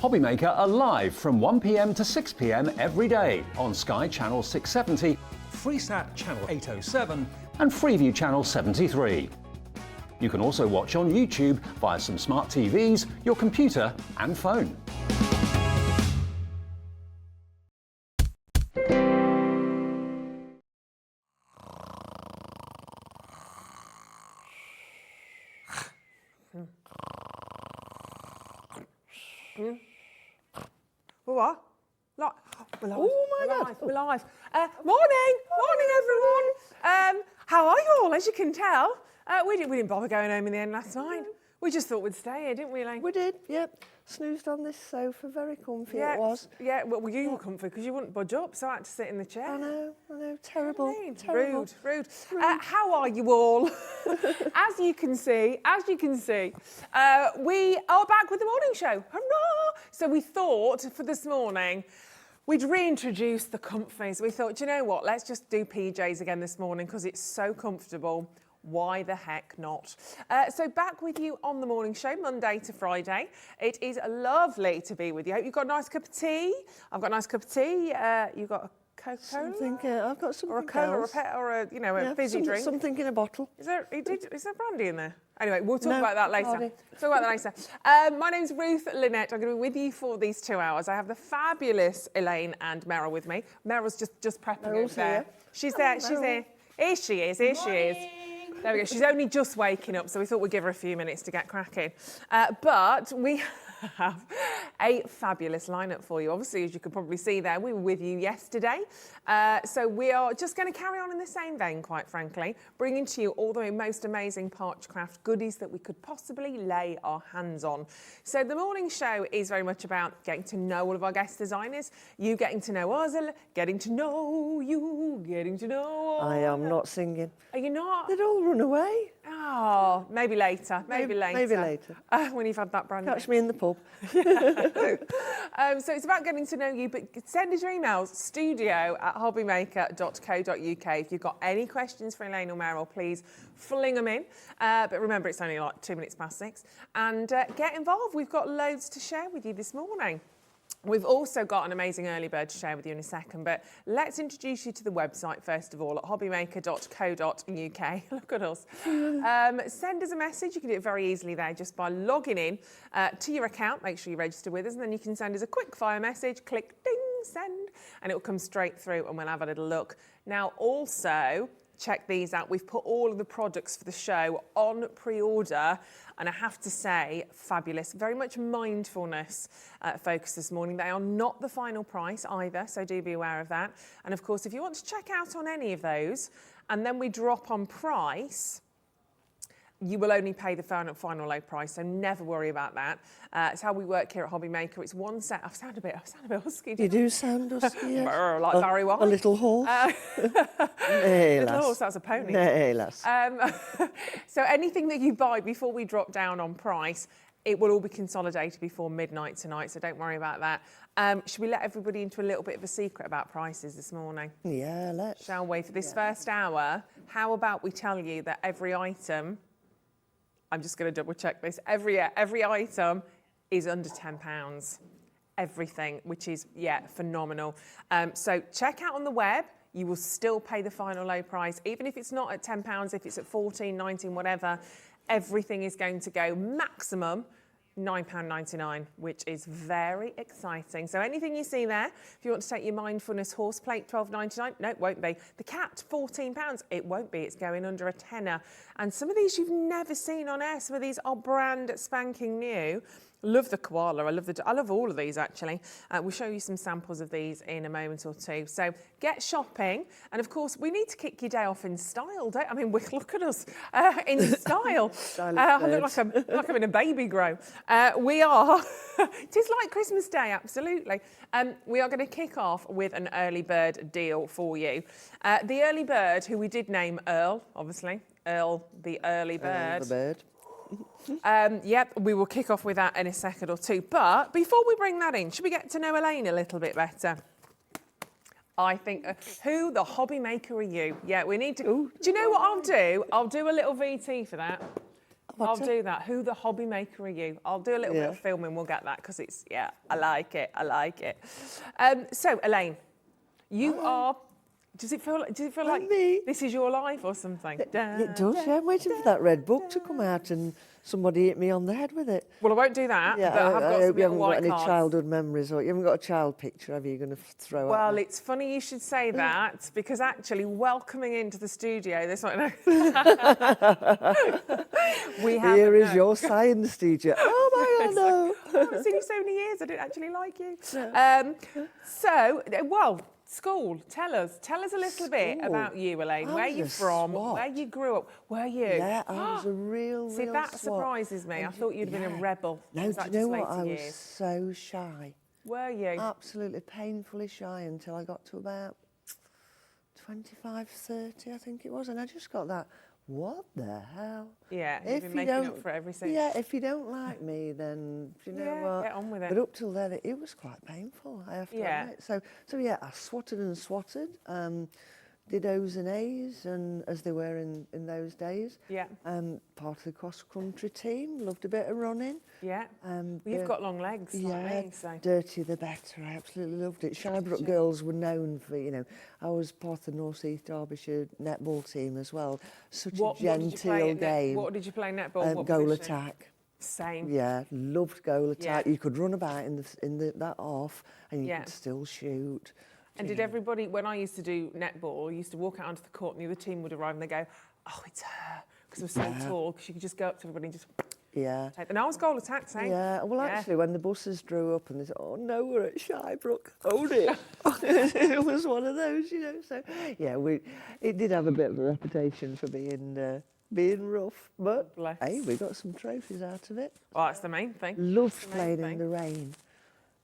Hobbymaker are live from 1 p.m. to 6 p.m. every day on Sky Channel 670, Freesat Channel 807 and Freeview Channel 73. You can also watch on YouTube via some smart TVs, your computer and phone. What? We're live. Oh my God. We're live. Morning everyone. How are you all? As you can tell, we didn't bother going home in the end last night. We just thought we'd stay here, didn't we, Elaine? We did, yep. Snoozed on this sofa, very comfy Yeah, it was. Yeah, well, you were comfy because you wouldn't budge up, so I had to sit in the chair. I know, terrible. Elaine, Terrible. Rude. How are you all? As you can see, we are back with the morning show. Hurrah! So we thought for this morning, we'd reintroduce the comfies. We thought, do you know what? Let's just do PJs again this morning because it's so comfortable. Why the heck not? So back with you on the morning show, Monday to Friday. It is lovely to be with you. Hope you've got a nice cup of tea. I've got a nice cup of tea. You've got a Coca-Cola? I've got something or a cola else. or a fizzy drink. Something in a bottle. Is there brandy in there? Anyway, we'll talk about that later. Hardly. My name's Ruth Lynette. I'm going to be with you for these 2 hours. I have the fabulous Elaine and Meryl with me. Meryl's just prepping over there. Here. She's there. She's here. Here she is. There we go. She's only just waking up, so we thought we'd give her a few minutes to get cracking. But we have a fabulous lineup for you. Obviously, as you can probably see there, we were with you yesterday. So we are just going to carry on in the same vein, quite frankly, bringing to you all the most amazing Parchcraft goodies that we could possibly lay our hands on. So the morning show is very much about getting to know all of our guest designers, you getting to know us, getting to know you, getting to know us. I am not singing. Are you not? They'd all run away. Oh, maybe later. Maybe later. When you've had that brandy. Catch me in the pub. So it's about getting to know you, but send us your emails, studio@hobbymaker.co.uk. If you've got any questions for Elaine or Meryl, please fling them in. But remember, it's only like 2 minutes past 6. And get involved. We've got loads to share with you this morning. We've also got an amazing early bird to share with you in a second, but let's introduce you to the website first of all at hobbymaker.co.uk. Look at us. Send us a message. You can do it very easily there just by logging in to your account. Make sure you register with us, and then you can send us a quick fire message. Click ding, send, and it will come straight through and we'll have a little look. Now also, check these out. We've put all of the products for the show on pre-order, and I have to say, fabulous. Very much mindfulness focus this morning. They are not the final price either, so do be aware of that. And of course, if you want to check out on any of those, and then we drop on price, you will only pay the final low price, so never worry about that. It's how we work here at Hobbymaker. It's one set. I sound a bit husky. You do sound husky, yes. Like Barry White. A little horse. Nay, Little lass. horse, that's a pony. Nay, lass. So anything that you buy before we drop down on price, it will all be consolidated before midnight tonight, so don't worry about that. Should we let everybody into a little bit of a secret about prices this morning? Yeah, let's. Shall we? For this first hour, how about we tell you that every item, I'm just going to double check this, every item is under £10. Everything, which is, phenomenal. So check out on the web. You will still pay the final low price, even if it's not at £10, if it's at 14, 19, whatever, everything is going to go maximum £9.99, which is very exciting. So anything you see there, if you want to take your Mindfulness horse plate, £12.99, no, it won't be. The cat, £14, it won't be, it's going under a tenner. And some of these you've never seen on air, some of these are brand spanking new. Love the koala. I love all of these actually. We'll show you some samples of these in a moment or two. So get shopping, and of course we need to kick your day off in style. Look at us in style. I look like I'm in a baby grow. We are. It is like Christmas Day, absolutely. We are going to kick off with an early bird deal for you. The early bird, who we did name Earl, obviously. Earl, the early bird. The bird. Yep, we will kick off with that in a second or two. But before we bring that in, should we get to know Elaine a little bit better? I think, who the Hobbymaker are you? Yeah, we need to. Do you know what I'll do? I'll do a little VT for that. I'll do that. Who the Hobbymaker are you? I'll do a little bit of filming. We'll get that because it's, I like it. I like it. So, Elaine, you are... Does it feel like this is your life or something? It does, yeah. I'm waiting for that red book to come out and somebody hit me on the head with it. Well, I won't do that, Yeah, but I have got I some hope you little haven't got white any cards. childhood memories, or you haven't got a child picture, have you, you're going to throw Well, at me? it's funny you should say that, because actually welcoming into the studio, this one, we have. Here is your science teacher. Oh my God, no. I haven't seen you so many years, I didn't actually like you. Well, school, tell us a little bit about you, Elaine. Where you from, where you grew up, were you? Yeah, I was a real See, that swot. surprises me. I thought you'd have been a rebel. No, do you know what? I was so shy. Were you? Absolutely painfully shy until I got to about 25, 30, I think it was. And I just got that, what the hell? Yeah, you've been making up for everything. Yeah, if you don't like me, then do you know what? Get on with it. But up till then, it was quite painful, I have to admit. So yeah, I swatted and swatted. Did O's and A's, and as they were in those days. Yeah. Part of the cross-country team, loved a bit of running. Yeah. Well, you've got long legs, like me, so. Dirtier the better. I absolutely loved it. Shirebrook girls were known for, you know, I was part of the North East Derbyshire netball team as well. Such a genteel game. What did you play netball? What goal position? attack. Same. Yeah, loved goal attack. Yeah. You could run about in that half, and you could still shoot. And did everybody, when I used to do netball, I used to walk out onto the court and the other team would arrive and they go, oh, it's her, because we're so tall, because you could just go up to everybody and just... Yeah. And I was goal attack, same. Yeah, well, actually, when the buses drew up and they said, oh, no, we're at Shirebrook. Oh, dear. It was one of those, you know. So, yeah, it did have a bit of a reputation for being rough, but, hey, we got some trophies out of it. Well, that's the main thing. Loved playing in the rain.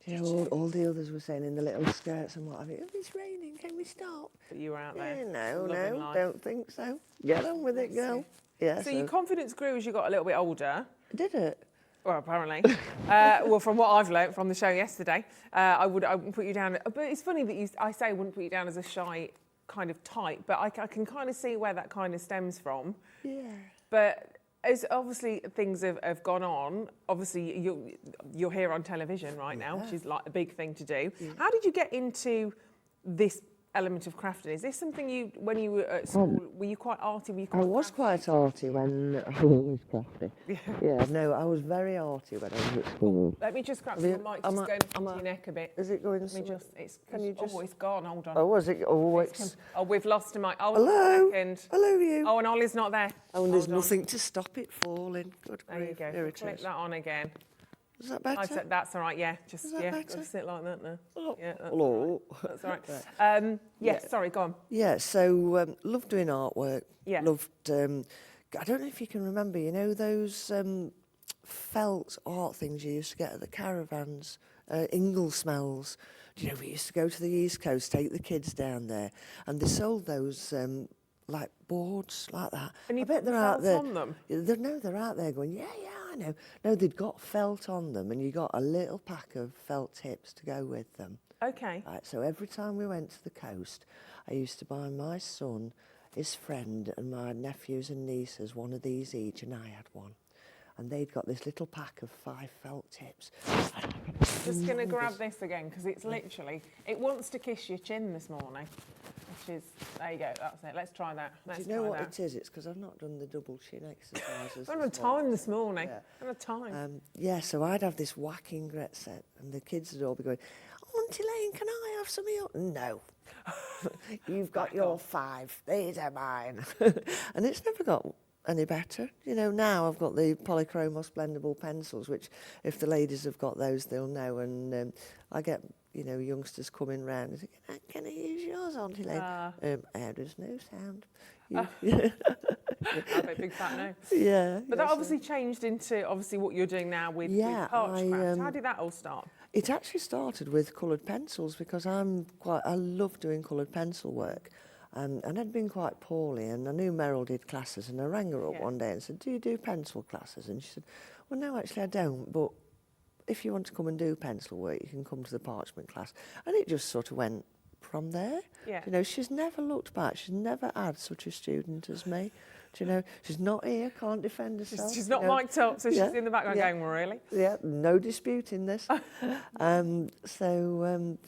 You know, all the others were saying in the little skirts and what have you, oh, it's raining, can we stop? But you were out there. No, don't think so. Get on with it, girl. Yeah. So your confidence grew as you got a little bit older. Did it? Well, apparently. Well, from what I've learnt from the show yesterday, I wouldn't put you down. But it's funny that I say I wouldn't put you down as a shy kind of type, but I can kind of see where that kind of stems from. Yeah. But as obviously things have gone on, obviously you're here on television right now, which is like a big thing to do. Yeah. How did you get into this element of crafting? Is this something when you were at school, were you quite arty? I was quite arty when I was crafty. Yeah, no, I was very arty when I was at school. Let me just grab some mic, just going into your neck a bit. Is it going it's gone, hold on. Oh, was it? Oh, it's... Oh, we've lost a mic. Oh, hello? a second. Hello, you. Oh, and Ollie's not there. Oh, and there's nothing to stop it falling. Good there you go. Here it Click is. that on again. Is that better? That's all right, yeah. Just better? sit like that now. Oh, yeah, that's hello. all right. That's all right. Yes, sorry, go on. Yeah, so loved doing artwork. Yeah. Loved, I don't know if you can remember, you know those felt art things you used to get at the caravans, Ingle smells. Do you know, we used to go to the East Coast, take the kids down there, and they sold those like boards like that. And you I bet put they're the out felt there. on them? No, they're out there going, yeah, I know. No, they'd got felt on them, and you got a little pack of felt tips to go with them. Okay. Right, so every time we went to the coast, I used to buy my son, his friend, and my nephews and nieces one of these each, and I had one. And they'd got this little pack of 5 felt tips. Just going to grab this again, because it's literally, it wants to kiss your chin this morning. Which is, there you go, that's it. Let's try that. Do you know what it is? It's because I've not done the double chin exercises. I don't have time this morning. I don't have time. Yeah, so I'd have this whacking grit set, and the kids would all be going, oh, Auntie Lane, can I have some of your... No. You've got your 5. These are mine. And it's never got any better. You know, now I've got the polychromos blendable pencils, which if the ladies have got those, they'll know. And I get, you know, youngsters coming round and think, can I use yours, Auntie Lane? There's no sound. I bet big fat no. Yeah. But that obviously changed into obviously what you're doing now with Parchcraft. How did that all start? It actually started with coloured pencils because I love doing coloured pencil work. And I'd been quite poorly, and I knew Meryl did classes, and I rang her up one day and said, do you do pencil classes? And she said, well, no, actually I don't, but if you want to come and do pencil work, you can come to the parchment class. And it just sort of went from there. Yeah. You know, she's never looked back. She's never had such a student as me. Do you know, she's not here, can't defend herself. She's not mic'd up, so she's in the background going, really? Yeah, no disputing this. So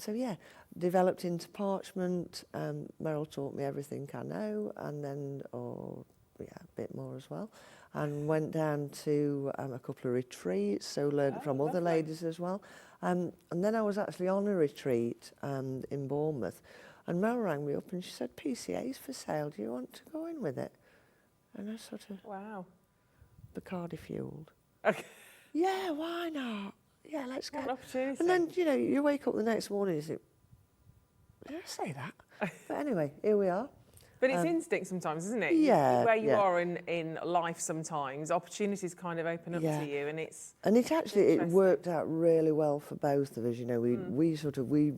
yeah, developed into parchment. Meryl taught me everything I know, and then, a bit more as well. And went down to a couple of retreats, so learned from other ladies as well. And then I was actually on a retreat in Bournemouth, and Mel rang me up and she said, PCA's for sale, do you want to go in with it? And I sort of, wow, Bacardi fueled. Okay. Yeah, why not? Yeah, let's go. What an opportunity. And then, you know, you wake up the next morning and you think, did I say that? But anyway, here we are. But it's instinct sometimes, isn't it? Yeah, Where you are in life sometimes, opportunities kind of open up to you, and it's... And it worked out really well for both of us, you know. We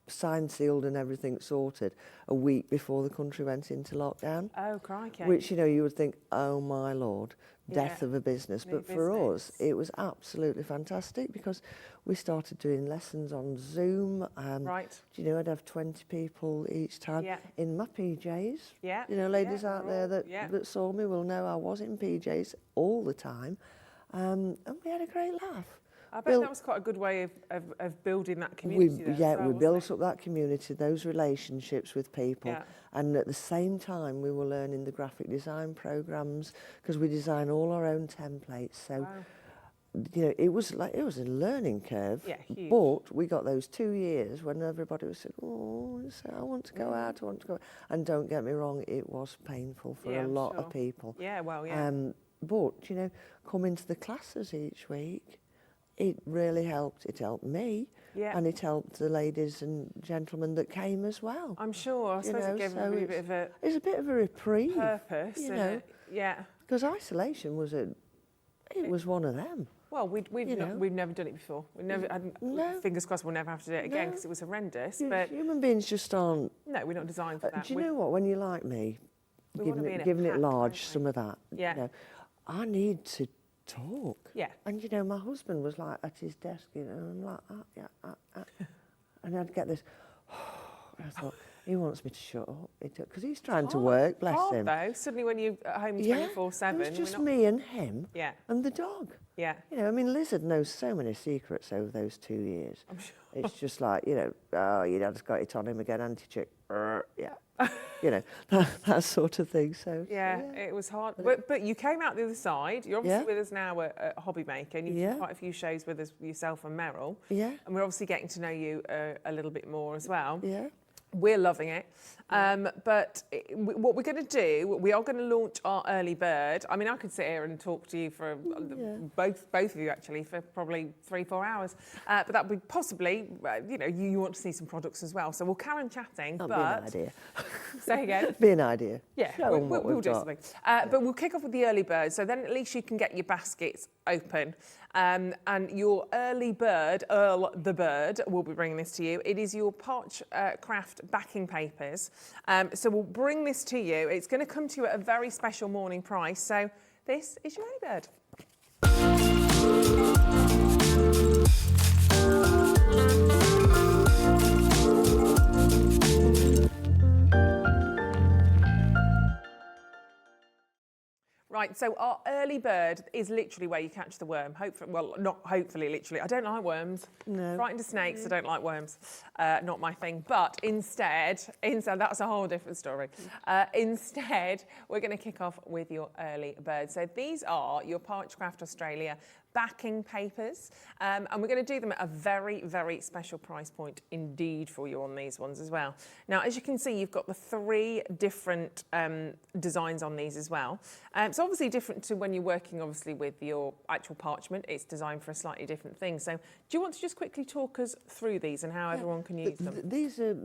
signed, sealed and everything sorted a week before the country went into lockdown. Oh, crikey. Which, you know, you would think, oh my Lord, death of a business. But for us, it was absolutely fantastic because we started doing lessons on Zoom. Right. You know, I'd have 20 people each time in my PJs. Yeah. You know, ladies out there that saw me will know I was in PJs all the time. And we had a great laugh. I bet that was quite a good way of building that community. We built up that community, those relationships with people, and at the same time we were learning the graphic design programs because we design all our own templates. So, you know, it was a learning curve. Yeah, huge. But we got those 2 years when everybody was saying, "Oh, I want to go out, I want to go." And don't get me wrong, it was painful for a lot of people. Yeah, well, yeah. But you know, coming to the classes each week. It really helped. It helped me, and it helped the ladies and gentlemen that came as well. I'm sure. I suppose it gave them a bit of a... It's a bit of a reprieve. Purpose, you know. Yeah. Because isolation was one of them. Well, we've never done it before. We never had, fingers crossed we'll never have to do it again because it was horrendous. But human beings just aren't... No, we're not designed for that. Do you know what? When you're like me, giving it large, some of that, you know, I need to talk. Yeah. And, you know, my husband was like at his desk, you know, and I'm like, and I'd get this, I thought, he wants me to shut up. Because he's trying to work, bless him. Though, suddenly when you're at home 24/7. It was just me and him and the dog. Yeah. You know, I mean, Lizard knows so many secrets over those 2 years. I'm sure. It's just like, you know, oh, your dad's got it on him again, anti-chick. Yeah. You know, that sort of thing. So it was hard. But you came out the other side. You're obviously with us now at Hobbymaker, and you've done quite a few shows with us, yourself and Meryl. Yeah. And we're obviously getting to know you a little bit more as well. Yeah. We're loving it. But what we're going to do, we are going to launch our early bird. I mean, I could sit here and talk to you for both of you actually for probably 3-4 hours. But that would possibly, you know, you want to see some products as well. So we'll carry on chatting. That'd be an idea. Say again. Be an idea. Yeah, we'll do something. But we'll kick off with the early bird. So then at least you can get your baskets open. And your early bird, Earl the Bird, will be bringing this to you. It is your Parchcraft backing papers. So we'll bring this to you. It's going to come to you at a very special morning price. So this is your early bird. Right, so our early bird is literally where you catch the worm. Hopefully, well, not hopefully, literally. I don't like worms. No. Frightened of snakes, I don't like worms. Not my thing. But instead, that's a whole different story. Instead, we're going to kick off with your early bird. So these are your Parchcraft Australia backing papers, and we're going to do them at a very, very special price point indeed for you on these ones as well. Now, as you can see, you've got the 3 different designs on these as well. It's obviously different to when you're working, obviously, with your actual parchment. It's designed for a slightly different thing. So do you want to just quickly talk us through these and how everyone can use them?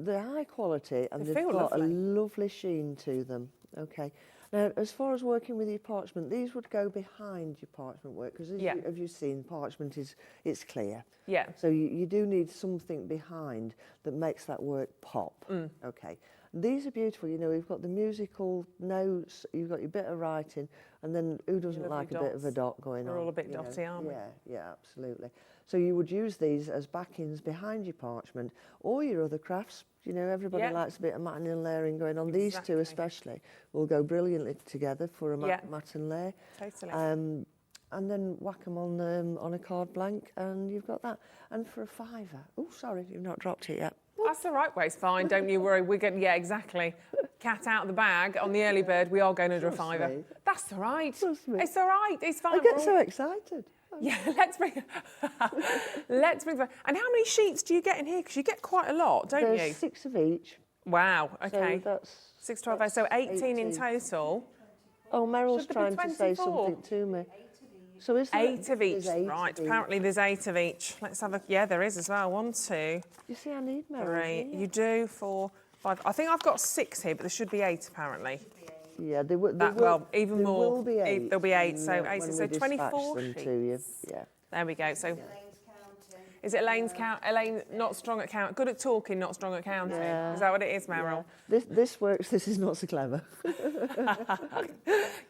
They're high quality and they've got a lovely sheen to them. Okay. Now, as far as working with your parchment, these would go behind your parchment work because, as you've seen, parchment it's clear. Yeah. So you do need something behind that makes that work pop. Okay. These are beautiful. You know, we've got the musical notes, you've got your bit of writing, and then who doesn't lovely like a bit of a dots. dot going on? We're all a bit you know? dotty, aren't we? Yeah, absolutely. So you would use these as backings behind your parchment or your other crafts. You know, everybody Yeah. likes a bit of matte and layering going on. These two Exactly. especially will go brilliantly together for a Yeah. matte and lay. Totally. And then whack them on a card blank, and you've got that. And for a £5. Oh, sorry, you've not dropped it yet. That's the right way, it's fine, don't you worry. We're going, yeah, exactly. Cat out of the bag on the early bird, we are going under a Trust £5. me. That's all right. Trust me. It's all right, it's fine. I get we're all- so excited. Yeah, let's bring And how many sheets do you get in here? Because you get quite a lot, don't There's you? 6 of each. Wow, okay. So that's 6, 12, so 18 in 18. total. Oh, Meryl's Should there be trying to say 24? something to me. So is there 8 of each. there's 8 Right, of each. apparently there's 8 of each. Let's have a, yeah, there is as well. 1, 2, You see, I need Meryl. 3. You do 4, 5. I think I've got 6 here, but there should be 8 apparently. Yeah, there will. Well, even there more. Will be 8 There'll be 8. when, So 8, when so we dispatch 24 them sheets. to you. Yeah. There we go. So, is it Elaine's count? Elaine, not strong at count, good at talking, not strong at counting. Yeah. Is that what it is, Meryl? This works. This is not so clever.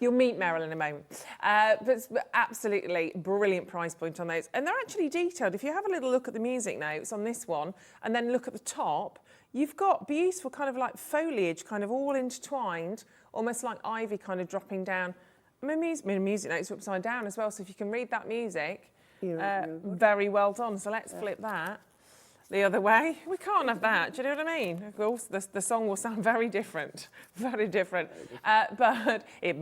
You'll meet Meryl in a moment. But absolutely brilliant price point on those. And they're actually detailed. If you have a little look at the music notes on this one and then look at the top, you've got beautiful kind of like foliage kind of all intertwined, almost like ivy kind of dropping down. My music notes are upside down as well, so if you can read that music, You're very well done. So let's flip that the other way. We can't have that. Do you know what I mean? Of course, the song will sound very different, very different. But it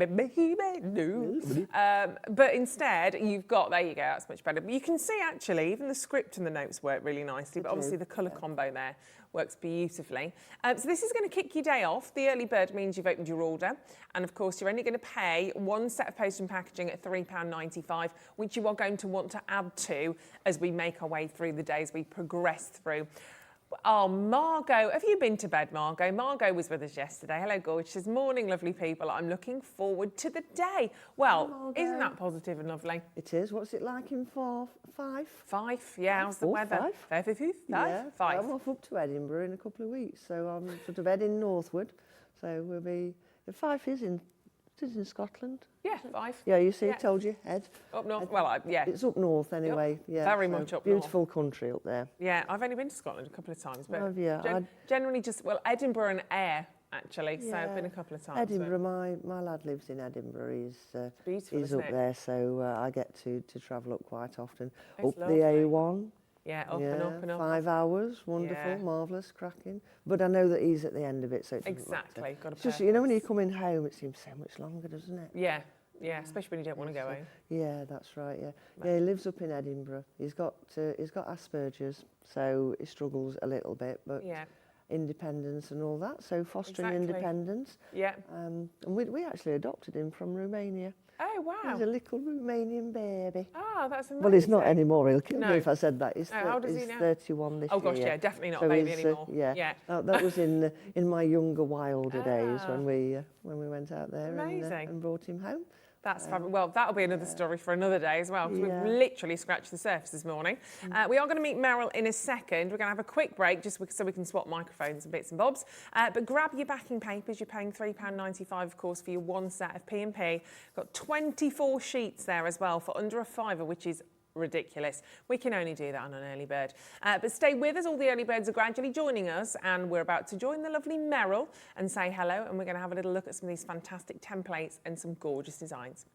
but instead, you've got, there you go, that's much better. But you can see actually, even the script and the notes work really nicely, but obviously the colour combo there works beautifully. So this is going to kick your day off. The early bird means you've opened your order. And of course, you're only going to pay one set of post and packaging at £3.95, which you are going to want to add to as we make our way through the day, as we progress through. Oh, Margot, have you been to bed, Margot? Margot was with us yesterday. Hello, gorgeous. She says, morning, lovely people. I'm looking forward to the day. Well, isn't that positive and lovely? It is. What's it like in Fife? Fife, yeah. How's the Oh, weather? Fife? Yeah, Fife. I'm off up to Edinburgh in a couple of weeks, so I'm sort of heading northward. So we'll be. Fife is in Scotland. Yeah, Fife. Yeah, you see, Yeah. told you, Ed. Up north. Well, yeah. It's up north anyway. Yeah, very so much up north. beautiful country up there. Yeah, I've only been to Scotland a couple of times, but Have you? generally just, well, Edinburgh and Ayr, actually, so I've been a couple of times. Edinburgh, my lad lives in Edinburgh. Beautiful, He's isn't up it? there, so I get to travel up quite often. It's up lovely. the A1. Yeah, up and up and up. 5 hours, wonderful, Yeah. marvellous, cracking. But I know that he's at the end of it, so it doesn't Exactly, matter. got a It's just, you know, when you're purpose. coming home, it seems so much longer, doesn't it? Yeah, especially when you don't want to go home. Yeah, that's right. Yeah, yeah. He lives up in Edinburgh. He's got Asperger's, so he struggles a little bit, but Yeah, independence and all that. So fostering Exactly. independence. yeah. And we actually adopted him from Romania. Oh, wow. He's a little Romanian baby. Ah, that's amazing. Well, he's not anymore. He'll kill No. me if I said that. He's, Oh, how does he he's now? 31 this year. Oh, gosh, yeah, definitely not So a baby he's, anymore. Yeah, Yeah. That was in my younger, wilder days Ah. when we went out there Amazing. and brought him home. That's fabulous. Well, that'll be another story for another day as well, because Yeah. we've literally scratched the surface this morning. We are going to meet Meryl in a second. We're going to have a quick break just so we can swap microphones and bits and bobs. But grab your backing papers. You're paying £3.95, of course, for your one set of P&P. Got 24 sheets there as well for under a £5, which is ridiculous. We can only do that on an early bird. But stay with us. All the early birds are gradually joining us, and we're about to join the lovely Meryl and say hello. And we're going to have a little look at some of these fantastic templates and some gorgeous designs.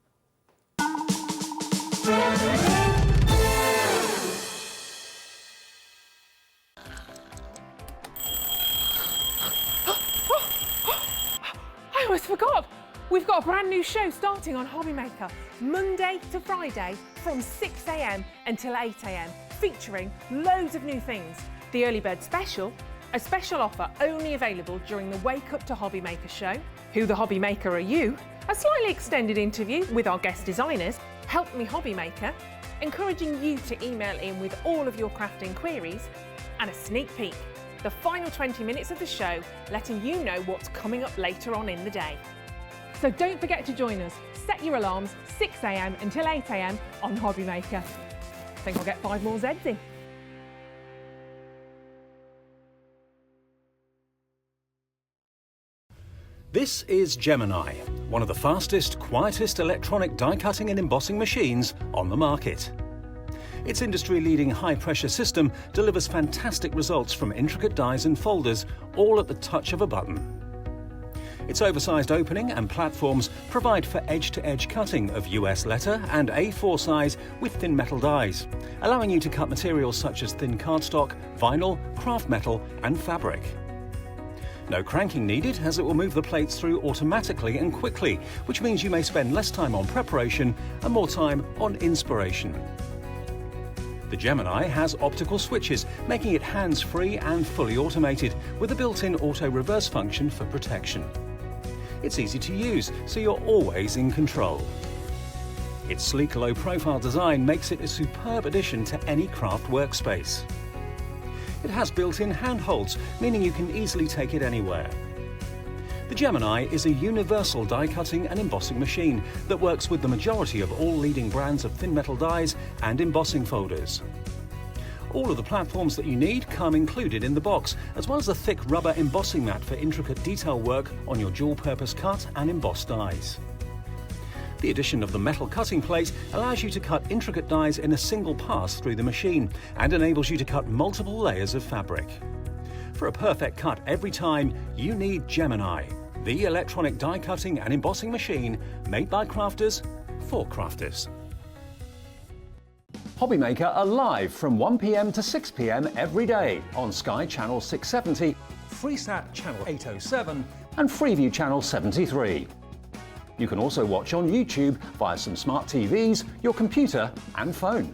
I almost forgot. We've got a brand new show starting on Hobbymaker, Monday to Friday from 6 a.m. until 8 a.m, featuring loads of new things. The Early Bird Special, a special offer only available during the Wake Up to Hobbymaker show. Who the Hobbymaker Are You? A slightly extended interview with our guest designers, Help Me Hobbymaker, encouraging you to email in with all of your crafting queries, and a sneak peek, the final 20 minutes of the show, letting you know what's coming up later on in the day. So don't forget to join us. Set your alarms 6 a.m. until 8 a.m. on Hobbymaker. I think I'll get 5 more Zs in. This is Gemini, one of the fastest, quietest electronic die cutting and embossing machines on the market. Its industry-leading high-pressure system delivers fantastic results from intricate dies and folders, all at the touch of a button. Its oversized opening and platforms provide for edge-to-edge cutting of US letter and A4 size with thin metal dies, allowing you to cut materials such as thin cardstock, vinyl, craft metal and fabric. No cranking needed, as it will move the plates through automatically and quickly, which means you may spend less time on preparation and more time on inspiration. The Gemini has optical switches, making it hands-free and fully automated, with a built-in auto-reverse function for protection. It's easy to use, so you're always in control. Its sleek, low-profile design makes it a superb addition to any craft workspace. It has built-in handholds, meaning you can easily take it anywhere. The Gemini is a universal die-cutting and embossing machine that works with the majority of all leading brands of thin metal dies and embossing folders. All of the platforms that you need come included in the box, as well as a thick rubber embossing mat for intricate detail work on your dual-purpose cut and embossed dies. The addition of the metal cutting plate allows you to cut intricate dies in a single pass through the machine and enables you to cut multiple layers of fabric. For a perfect cut every time, you need Gemini, the electronic die cutting and embossing machine made by crafters for crafters. Hobbymaker are live from 1 p.m. to 6 p.m. every day on Sky Channel 670 Freesat Channel 807 and Freeview Channel 73. You can also watch on YouTube via some smart TVs, your computer and phone.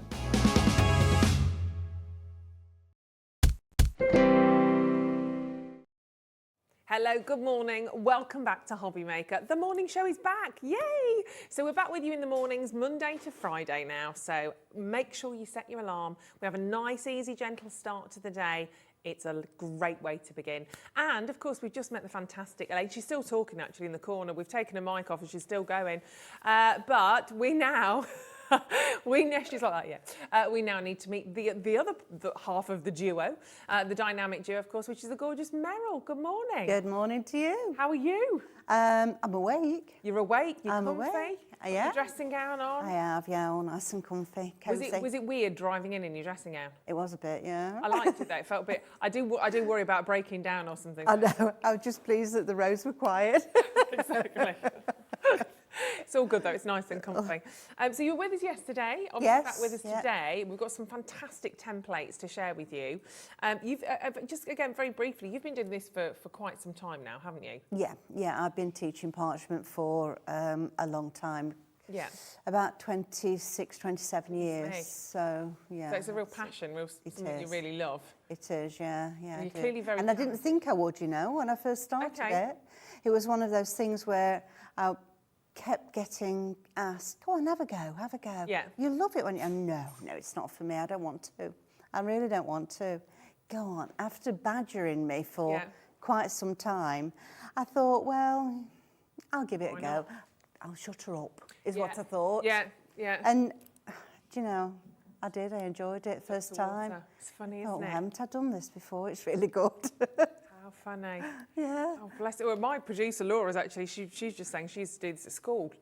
Hello, good morning. Welcome back to Hobbymaker. The morning show is back. Yay! So we're back with you in the mornings, Monday to Friday now. So make sure you set your alarm. We have a nice, easy, gentle start to the day. It's a great way to begin. And of course, we've just met the fantastic lady. She's still talking actually in the corner. We've taken her mic off and she's still going. But we now... she's like that, yeah. We now need to meet the other half of the duo, the dynamic duo, of course, which is the gorgeous Meryl. Good morning. Good morning to you. How are you? I'm awake. You're awake? You're I'm comfy? awake. Got Yeah. your dressing gown on? I have, yeah, all nice and comfy, cosy. Was it weird driving in your dressing gown? It was a bit, yeah. I liked it though. It felt a bit. I do worry about breaking down or something. I know. I was just pleased that the roads were quiet. Exactly. It's all good though, it's nice and comfy. So you were with us yesterday, obviously Yes, back with us yeah. today. We've got some fantastic templates to share with you. You've just again, very briefly, you've been doing this for quite some time now, haven't you? Yeah, I've been teaching parchment for a long time. Yeah. About 26, 27 years. Nice. So, yeah. So it's a real passion, something you is. really love. It is, yeah. You're I do. clearly very And I didn't think I would, you know, when I first started Okay. it. It was one of those things where I kept getting asked, "Oh, have a go. Yeah. You love it when you..." No, it's not for me. I don't want to. I really don't want to. Go on. After badgering me for quite some time, I thought, well, I'll give it a go. I'll shut her up, is what I thought. Yeah. And, do you know, I did. I enjoyed it first time. Water. It's funny, Oh, isn't it? haven't I done this before? It's really good. How funny. Yeah. Oh, bless it. Well, my producer Laura's actually, she's just saying she used to do this at school.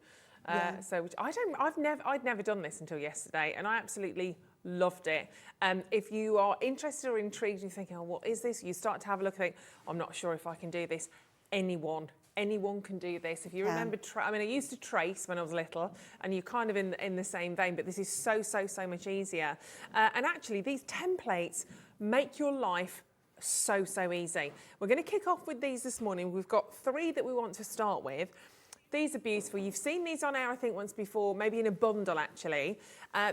So which I'd never done this until yesterday, and I absolutely loved it. If you are interested or intrigued, you're thinking, oh, what is this? You start to have a look and think, I'm not sure if I can do this. Anyone can do this. If you remember, I used to trace when I was little, and you're kind of in the same vein, but this is so much easier. And actually, these templates make your life so easy. We're going to kick off with these this morning. We've got 3 that we want to start with. These are beautiful. You've seen these on air, I think, once before, maybe in a bundle, actually.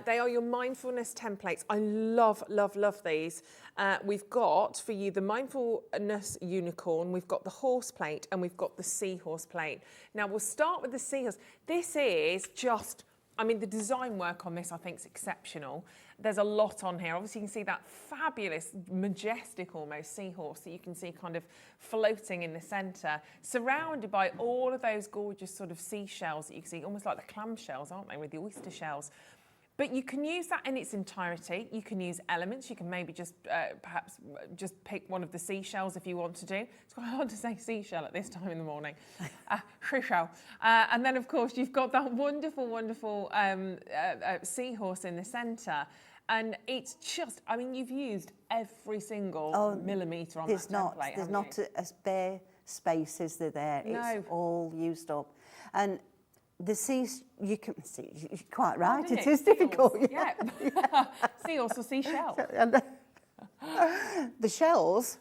They are your mindfulness templates. I love these. We've got, for you, the mindfulness unicorn. We've got the horse plate, and we've got the seahorse plate. Now, we'll start with the seahorse. This is just... the design work on this, I think, is exceptional. There's a lot on here. Obviously, you can see that fabulous, majestic almost seahorse that you can see kind of floating in the centre, surrounded by all of those gorgeous sort of seashells that you can see, almost like the clam shells, aren't they, with the oyster shells. But you can use that in its entirety. You can use elements. You can maybe just perhaps just pick one of the seashells if you want to do. It's quite hard to say seashell at this time in the morning. Seashell. And then, of course, you've got that wonderful, wonderful seahorse in the centre. And it's just, I mean, you've used every single millimetre on that template. There's not a spare space, is there? No. It's all used up. And the seas, you can see, you're quite right, it is difficult. Yeah. Seahorse or seashell. The shells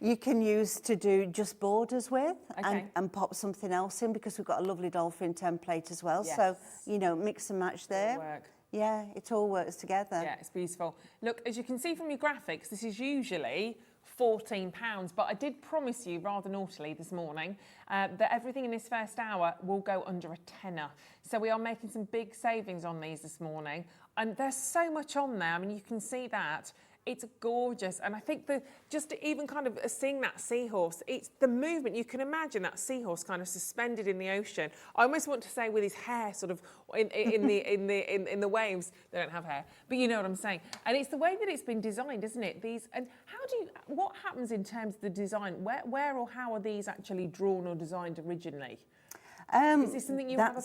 you can use to do just borders with and pop something else in, because we've got a lovely dolphin template as well. Yes. So, you know, mix and match there. It'll work. Yeah, it all works together. Yeah, it's beautiful. Look, as you can see from your graphics, this is usually £14, but I did promise you rather naughtily this morning that everything in this first hour will go under a tenner. So we are making some big savings on these this morning, and there's so much on there. I mean, you can see that. It's gorgeous, and I think just even kind of seeing that seahorse, it's the movement. You can imagine that seahorse kind of suspended in the ocean. I almost want to say with his hair sort of in the waves. They don't have hair, but you know what I'm saying. And it's the way that it's been designed, isn't it? What happens in terms of the design? Where or how are these actually drawn or designed originally? Is this something you have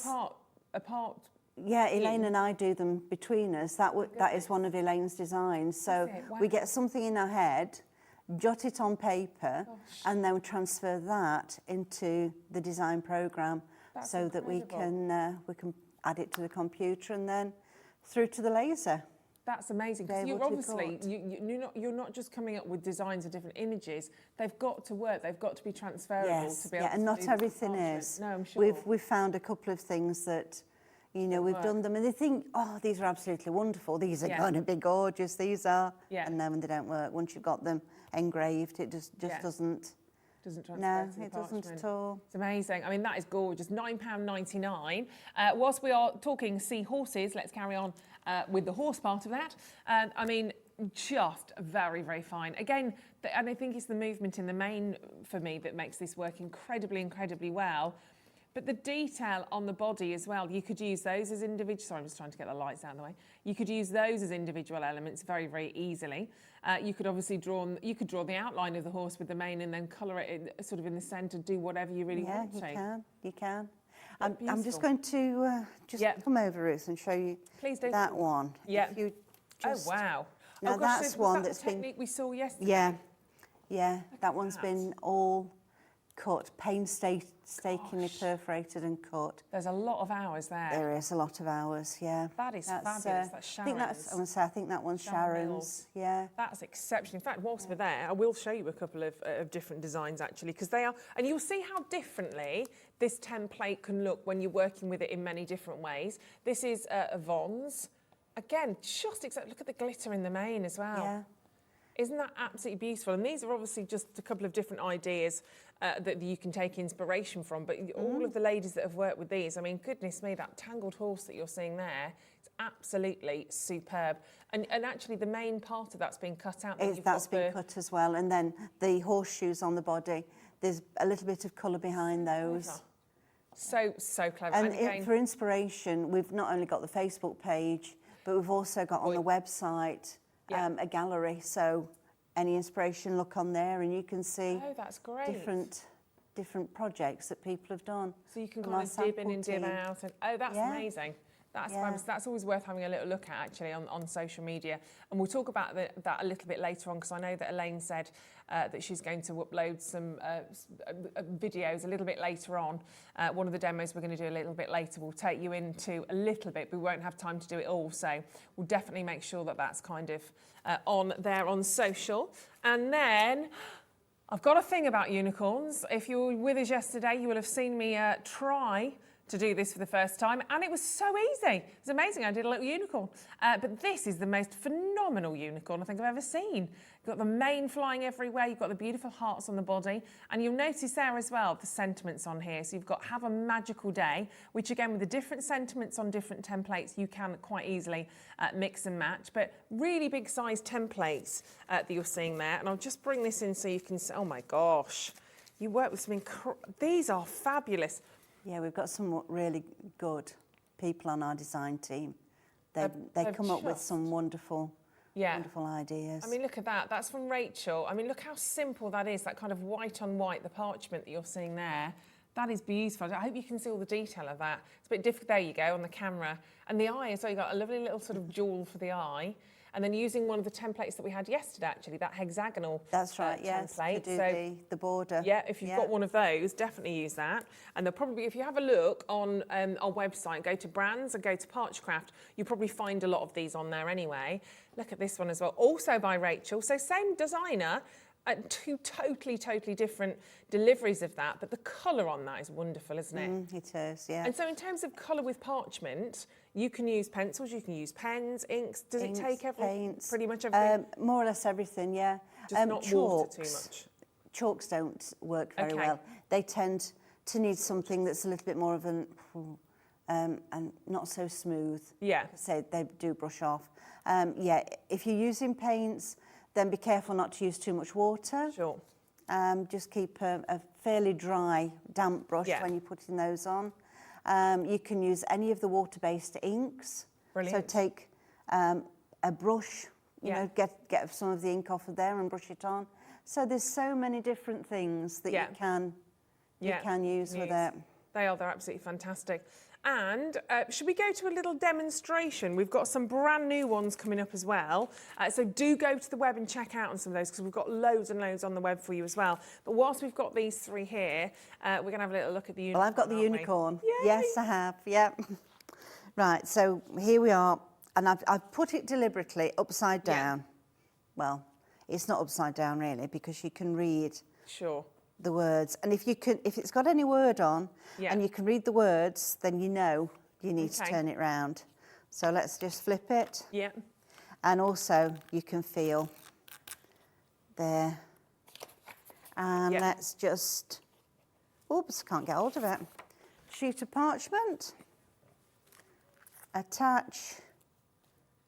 apart? Yeah, Elaine and I do them between us. That is one of Elaine's designs. So we get something in our head, jot it on paper, and then we transfer that into the design program so that we can add it to the computer and then through to the laser. That's amazing, because you're obviously you're not just coming up with designs of different images. They've got to work. They've got to be transferable to be able to and not do everything is. No, I'm sure. We've found a couple of things that, you know, we've done them and they think, oh, these are absolutely wonderful. These are going to be gorgeous. These are. Yeah. And then when they don't work, once you've got them engraved, it just doesn't. Doesn't transfer No, to the it doesn't parchment. at all. It's amazing. I mean, that is gorgeous. £9.99. Whilst we are talking seahorses, let's carry on with the horse part of that. I mean, just very, very fine. Again, and I think it's the movement in the mane for me that makes this work incredibly, incredibly well. But the detail on the body as well, you could use those as individual. Sorry, I'm just trying to get the lights out of the way. You could use those as individual elements very, very easily. You could obviously draw the outline of the horse with the mane and then colour it sort of in the centre, do whatever you really want to. Yeah, you can. I'm just going to come over, Ruth, and show you that one. Yeah. Oh, wow. Now that's one that's been... technique we saw yesterday. Yeah, that one's been all cut, painstakingly perforated and cut. There's a lot of hours there. There is a lot of hours, yeah. That is fabulous. That's Sharon's. I think that one's Sharon's. Yeah. That's exceptional. In fact, whilst we're there, I will show you a couple of different designs actually, because they are, and you'll see how differently this template can look when you're working with it in many different ways. This is Yvonne's. Again, look at the glitter in the mane as well. Yeah. Isn't that absolutely beautiful? And these are obviously just a couple of different ideas that you can take inspiration from. But all of the ladies that have worked with these, I mean, goodness me, that tangled horse that you're seeing there, it's absolutely superb. And actually the main part of that's been cut out. That's been cut as well. And then the horseshoes on the body, there's a little bit of colour behind those. So clever. And again, for inspiration, we've not only got the Facebook page, but we've also got on the website a gallery. So any inspiration, look on there and you can see that's great. different projects that people have done. So you can kind of dib in and dib out. And, that's amazing. That's fabulous. That's always worth having a little look at actually on social media. And we'll talk about that a little bit later on, because I know that Elaine said that she's going to upload some videos a little bit later on. One of the demos we're going to do a little bit later will take you into a little bit, but we won't have time to do it all. So we'll definitely make sure that that's kind of on there on social. And then I've got a thing about unicorns. If you were with us yesterday, you will have seen me try to do this for the first time, and it was so easy. It was amazing. I did a little unicorn. But this is the most phenomenal unicorn I think I've ever seen. You've got the mane flying everywhere, you've got the beautiful hearts on the body, and you'll notice there as well the sentiments on here. So you've got have a magical day, which again with the different sentiments on different templates, you can quite easily mix and match, but really big size templates that you're seeing there. And I'll just bring this in so you can see, oh my gosh, you work with some these are fabulous. Yeah, we've got some really good people on our design team they come up with some wonderful ideas. I mean, look at that. That's from Rachel. I mean, look how simple that is, that kind of white on white, the parchment that you're seeing there. That is beautiful. I hope you can see all the detail of that. It's a bit difficult. There you go, on the camera. And the eye as well, you've got a lovely little sort of jewel for the eye. And then using one of the templates that we had yesterday, actually, that hexagonal That's right, yes, template. to do the border. Yeah, if you've got one of those, definitely use that. And they'll probably, if you have a look on our website, go to brands and go to Parchcraft, you'll probably find a lot of these on there anyway. Look at this one as well, also by Rachel. So same designer, two totally different deliveries of that, but the colour on that is wonderful, isn't it? It is, yeah. And so in terms of colour with parchment, you can use pencils, you can use pens, inks. Does it take paints, pretty much everything? More or less everything, yeah. Just not water too much. Chalks don't work very well. They tend to need something that's a little bit more of an and not so smooth. Yeah. So they do brush off. Yeah, if you're using paints, then be careful not to use too much water. Sure. Just keep a fairly dry, damp brush when you're putting those on. You can use any of the water-based inks. Brilliant. So take a brush, you know, get some of the ink off of there and brush it on. So there's so many different things that you can use with it. They're absolutely fantastic. And should we go to a little demonstration? We've got some brand new ones coming up as well. So do go to the web and check out on some of those, because we've got loads and loads on the web for you as well. But whilst we've got these three here, we're going to have a little look at the unicorn. Well, I've got the unicorn. Yay! Yes, I have. Yeah. Right. So here we are, and I've put it deliberately upside down. Well, it's not upside down really, because you can read. Sure. The words, and if it's got any word on and you can read the words, then you know you need to turn it round. So let's just flip it. Yeah. And also you can feel there. And let's just, oops, can't get hold of it. Sheet of parchment, attach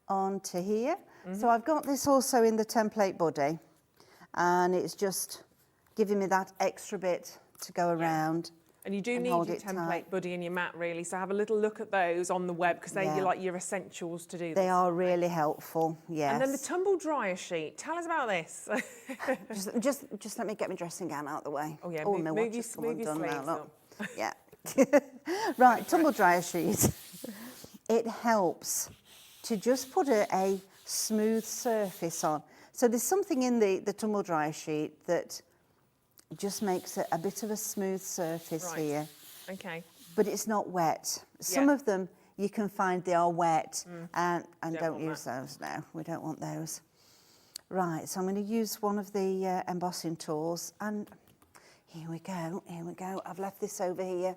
onto here. So I've got this also in the template body, and it's just giving me that extra bit to go around. And you do need your template buddy and your mat, really, so have a little look at those on the web, because they're like your essentials to do this. They are really helpful, yes. And then the tumble dryer sheet. Tell us about this. just let me get my dressing gown out of the way. Oh yeah, my watch has come undone now, look. Yeah. Right, tumble dryer sheet. It helps to just put a smooth surface on. So there's something in the tumble dryer sheet that just makes it a bit of a smooth surface here. Okay. But it's not wet. Some of them you can find they are wet, and don't use those now. We don't want those. Right, so I'm going to use one of the embossing tools, and here we go, I've left this over here.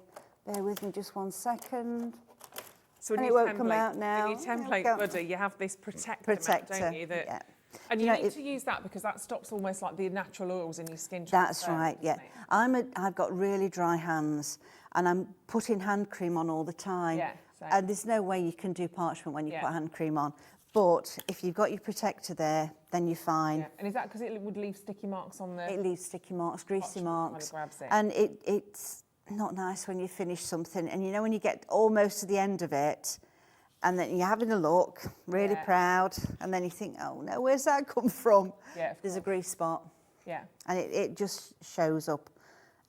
Bear with me just 1 second. So it won't come out now. In your template buddy, you have this protector mat, don't you? And you need to use that because that stops almost like the natural oils in your skin. That's right, yeah. I've got really dry hands, and I'm putting hand cream on all the time. Yeah, and there's no way you can do parchment when you put hand cream on. But if you've got your protector there, then you're fine. Yeah. And is that because it would leave sticky marks on the... It leaves sticky marks, greasy marks. Kind of grabs it. And it's not nice when you finish something. And you know when you get almost to the end of it, and then you're having a look, really proud, and then you think, oh no, where's that come from? Yeah, there's a grease spot. Yeah. And it just shows up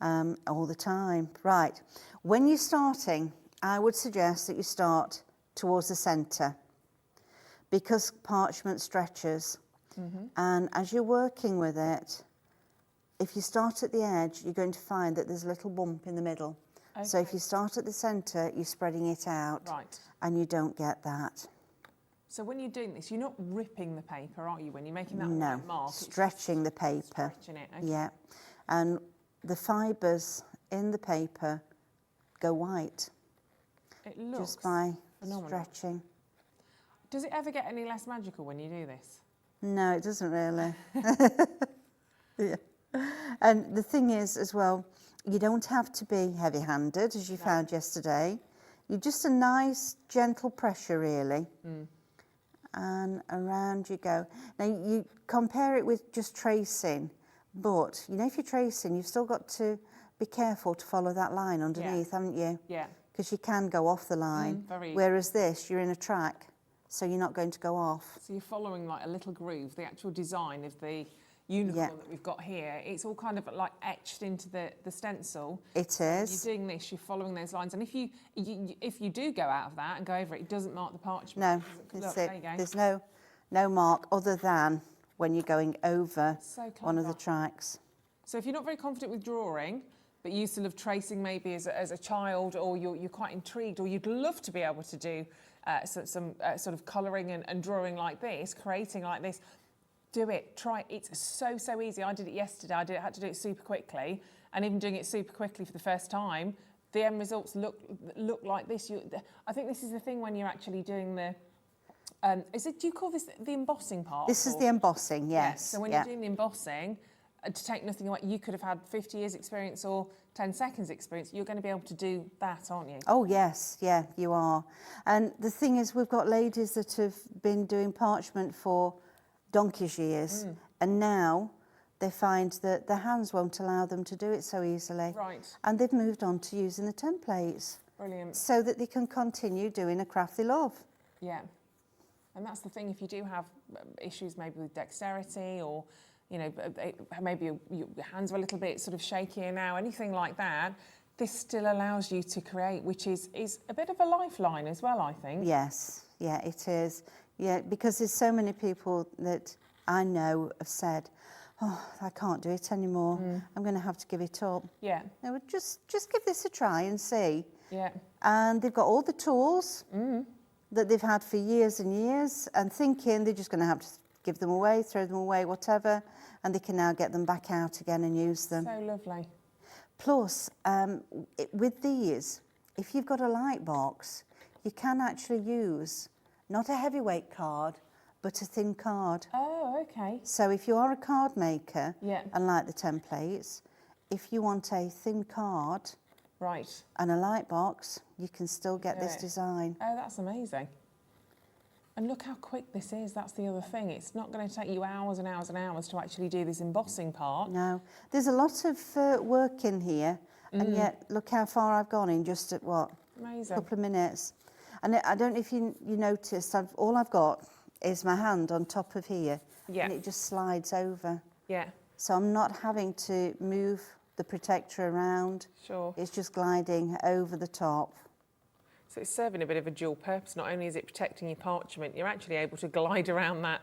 all the time. Right, when you're starting, I would suggest that you start towards the centre, because parchment stretches. And as you're working with it, if you start at the edge, you're going to find that there's a little bump in the middle. Okay. So if you start at the centre, you're spreading it out, and you don't get that. So when you're doing this, you're not ripping the paper, are you, when you're making that white mark? Stretching the paper. Stretching it, okay. Yeah, and the fibres in the paper go white. It looks just by phenomenal. Stretching. Does it ever get any less magical when you do this? No, it doesn't really. Yeah. And the thing is, as well, you don't have to be heavy-handed, as you found yesterday. You're just a nice, gentle pressure, really. And around you go. Now, you compare it with just tracing, but, you know, if you're tracing, you've still got to be careful to follow that line underneath, haven't you? Yeah. Because you can go off the line. Very easy. Whereas this, you're in a track, so you're not going to go off. So you're following like a little groove. The actual design of the unicorn that we've got here, it's all kind of like etched into the stencil. It is. You're doing this, you're following those lines, and if you do go out of that and go over it, it doesn't mark the parchment. No, Look, there you go. there's no mark other than when you're going over So one of the clever. tracks. So if you're not very confident with drawing, but you still love tracing maybe as a child, or you're quite intrigued, or you'd love to be able to do some sort of colouring and drawing like this, creating like this, do it, try it. It's so easy. I did it yesterday. I had to do it super quickly, and even doing it super quickly for the first time, the end results look like this. I think this is the thing when you're actually doing the, do you call this the embossing part? This is the embossing, yes. So when you're doing the embossing, to take nothing away, you could have had 50 years experience or 10 seconds experience. You're going to be able to do that, aren't you? Oh yes, yeah, you are. And the thing is, we've got ladies that have been doing parchment for donkey's years, and now they find that their hands won't allow them to do it so easily. Right. And they've moved on to using the templates. Brilliant. So that they can continue doing a craft they love. Yeah. And that's the thing, if you do have issues maybe with dexterity, or, you know, maybe your hands are a little bit sort of shakier now, anything like that, this still allows you to create, which is a bit of a lifeline as well, I think. Yes, yeah, it is. Yeah, because there's so many people that I know have said, oh, I can't do it anymore. I'm going to have to give it up. Yeah. No, just give this a try and see. Yeah. And they've got all the tools that they've had for years and years, and thinking they're just going to have to give them away, throw them away, whatever, and they can now get them back out again and use them. So lovely. Plus, with these, if you've got a light box, you can actually use not a heavyweight card, but a thin card. Oh, okay. So if you are a card maker Yeah. and like the templates, if you want a thin card Right. and a light box, you can still get Do this it. design. Oh, that's amazing. And look how quick this is. That's the other thing. It's not going to take you hours and hours and hours to actually do this embossing part. No, there's a lot of work in here, and yet look how far I've gone in just at what? Amazing. A couple of minutes. And I don't know if you noticed, all I've got is my hand on top of here, Yeah. and it just slides over. Yeah. So I'm not having to move the protector around. Sure. It's just gliding over the top. So it's serving a bit of a dual purpose. Not only is it protecting your parchment, you're actually able to glide around that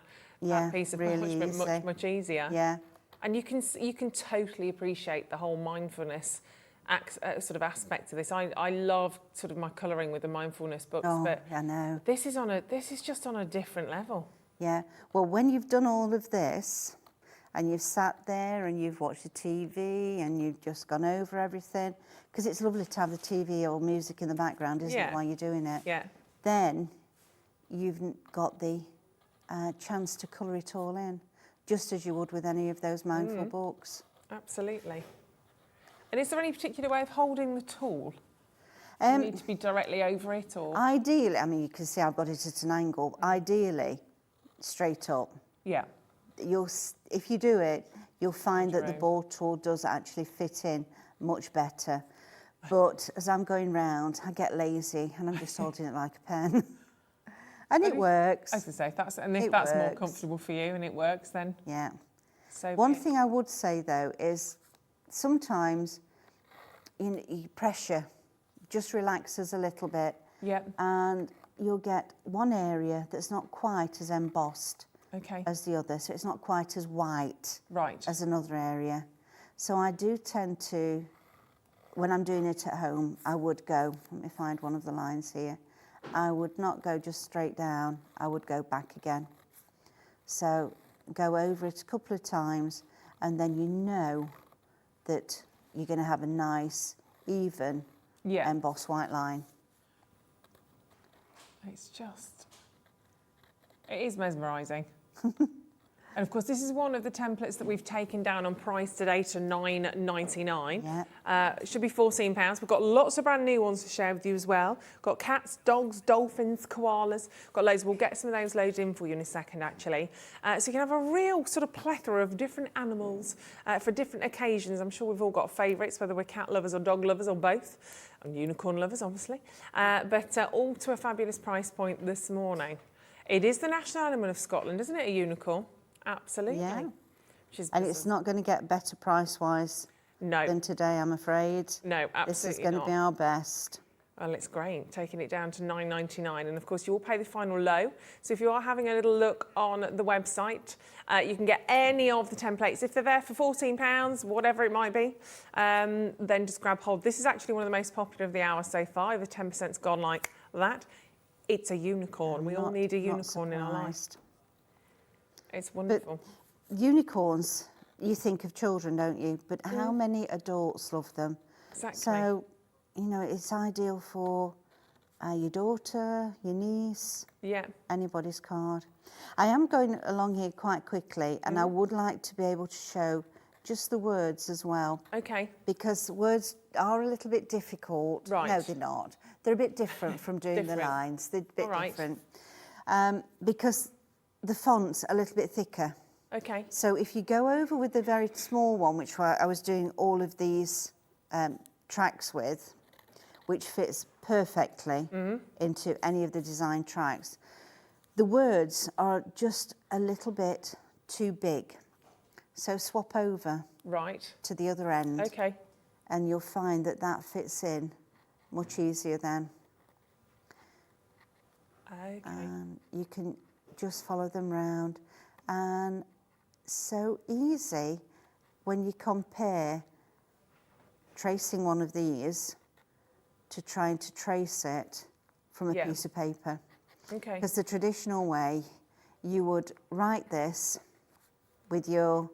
piece of really parchment easy. much easier. Yeah. And you can totally appreciate the whole mindfulness sort of aspect of this. I love sort of my colouring with the mindfulness books, Oh, but I know. this is just on a different level. Yeah. Well, when you've done all of this, and you've sat there and you've watched the TV and you've just gone over everything, because it's lovely to have the TV or music in the background, isn't it, while you're doing it? Yeah. Then you've got the chance to colour it all in, just as you would with any of those mindful books. Absolutely. And is there any particular way of holding the tool? Do you need to be directly over it, or? Ideally, I mean, you can see I've got it at an angle. Ideally, straight up. Yeah. If you do it, you'll find that the True. ball tool does actually fit in much better. But as I'm going round, I get lazy and I'm just holding it like a pen. And it works. As I say, if that's more works. comfortable for you and it works, then Yeah. so One be it. thing I would say though is sometimes pressure just relaxes a little bit, Yeah. and you'll get one area that's not quite as embossed Okay. as the other, so it's not quite as white Right. as another area. So I do tend to, when I'm doing it at home, I would go, let me find one of the lines here, I would not go just straight down, I would go back again. So go over it a couple of times, and then you know that you're going to have a nice, even Yeah. embossed white line. It is mesmerising. And of course, this is one of the templates that we've taken down on price today to £9.99. Yeah. It should be £14. We've got lots of brand new ones to share with you as well. Got cats, dogs, dolphins, koalas. Got loads. We'll get some of those loaded in for you in a second, actually. So you can have a real sort of plethora of different animals for different occasions. I'm sure we've all got favourites, whether we're cat lovers or dog lovers or both. And unicorn lovers, obviously. But all to a fabulous price point this morning. It is the national animal of Scotland, isn't it? A unicorn. Absolutely. Yeah. Which is And it's bizarre. not going to get better price-wise No. than today, I'm afraid. No, absolutely This is going not. to be our best. Well, it's great, taking it down to £9.99, and of course you will pay the final low. So if you are having a little look on the website, you can get any of the templates. If they're there for £14, whatever it might be, then just grab hold. This is actually one of the most popular of the hour so far. The 10%'s gone like that. It's a unicorn. We all need a unicorn in our lives. It's wonderful. But unicorns, you think of children, don't you? But how many adults love them? Exactly. So, you know, it's ideal for your daughter, your niece, Yeah. anybody's card. I am going along here quite quickly, and I would like to be able to show just the words as well. Okay. Because words are a little bit difficult. Right. No, they're not. They're a bit different from doing the Different. lines. They're a bit All right. different. Because the font's a little bit thicker. Okay. So if you go over with the very small one, which I was doing all of these tracks with, which fits perfectly into any of the design tracks, the words are just a little bit too big. So swap over Right. to the other end, Okay. and you'll find that that fits in much easier then. Okay. You can just follow them round, and so easy when you compare tracing one of these to trying to trace it from a Yeah. piece of paper. Okay. Because the traditional way, you would write this with your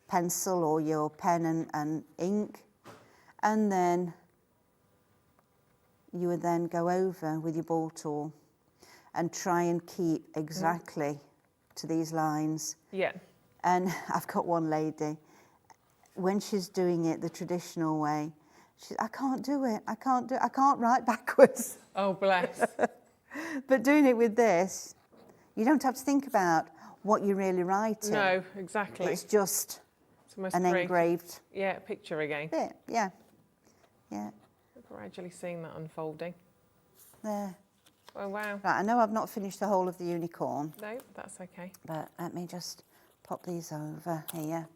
pencil or your pen and ink, and then you would then go over with your ball tool and try and keep exactly to these lines. Yeah. And I've got one lady, when she's doing it the traditional way, I can't do it, I can't write backwards. Oh, bless. But doing it with this, you don't have to think about what you're really writing. No, exactly. It's just It's almost an creative. engraved Yeah, picture again. bit. Yeah, yeah, Gradually seeing that unfolding. there. Oh, wow. Right, I know I've not finished the whole of the unicorn, No, that's okay. but let me just pop these over here.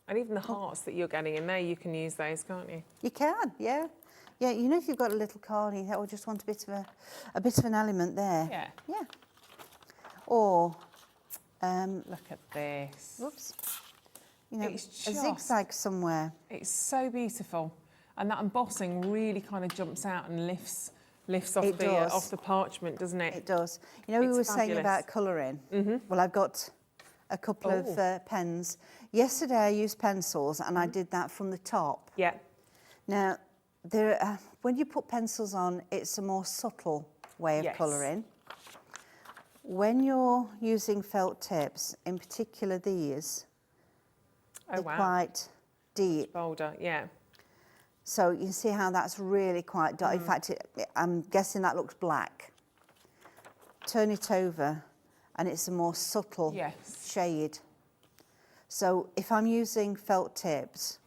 And even the hearts that you're getting in there, you can use those, can't you? You can, yeah. Yeah, you know, if you've got a little card, you will just want a bit of an element there. Yeah. Yeah. Or, Look at this. whoops, you know, It's a just- zigzag somewhere. It's so beautiful. And that embossing really kind of jumps out and lifts off It does. off the parchment, doesn't it? It does. You know, we It's were saying fabulous. about colouring. Well, I've got a couple of Oh. pens. Yesterday I used pencils, and I did that from the top. Yeah. Now, when you put pencils on, it's a more subtle way of Yes. colouring. When you're using felt tips, in particular these, Oh, they're wow. quite deep. Bolder, yeah. So you see how that's really quite dark. In fact, I'm guessing that looks black. Turn it over, and it's a more subtle Yes. shade. So if I'm using felt tips,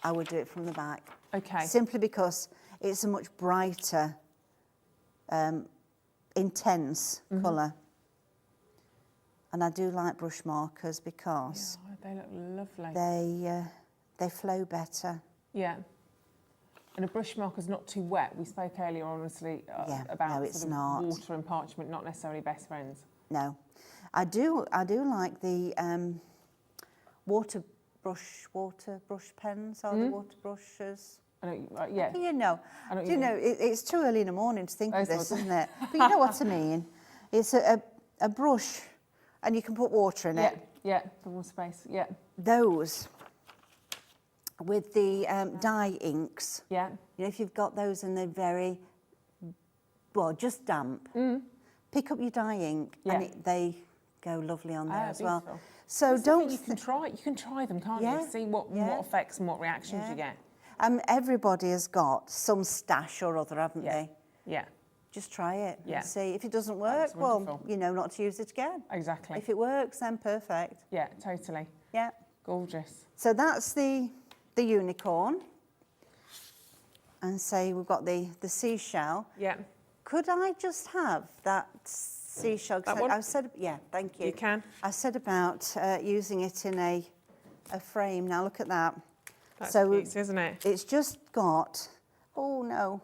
I would do it from the back. Okay. Simply because it's a much brighter, intense colour. And I do like brush markers because Oh, they look lovely. they flow better. Yeah. And a brush marker's not too wet. We spoke earlier, honestly, Yeah, about no, it's sort of not. water and parchment, not necessarily best friends. No, I do like the water brush pens or the water brushes. I know, yeah. You know, I know what do you you know, it's too early in the morning to think of Those this, ones. isn't it? But you know what I mean. It's a brush, and you can put water in Yeah, it. yeah, for more space, yeah. Those with the dye inks. Yeah, You know, if you've got those and they're very, well, just damp, pick up your dye ink, and Yeah. they go lovely on there as well. beautiful. So That's the don't. thing, you can try them, can't Yeah, you? See what yeah. effects and what reactions Yeah. you get. Everybody has got some stash or other, haven't Yeah. they? Yeah, Just try it Yeah. and see. If it doesn't work, well, wonderful. you know not to use it again. exactly. If it works, then perfect. Yeah, totally. Yeah. Gorgeous. So that's the unicorn. And say we've got the seashell. Yeah. Could I just have that seashell? 'Cause That one? I said, yeah, thank you. You can. I said about using it in a frame. Now look at that. That's so cute, isn't it? It's just got. Oh no,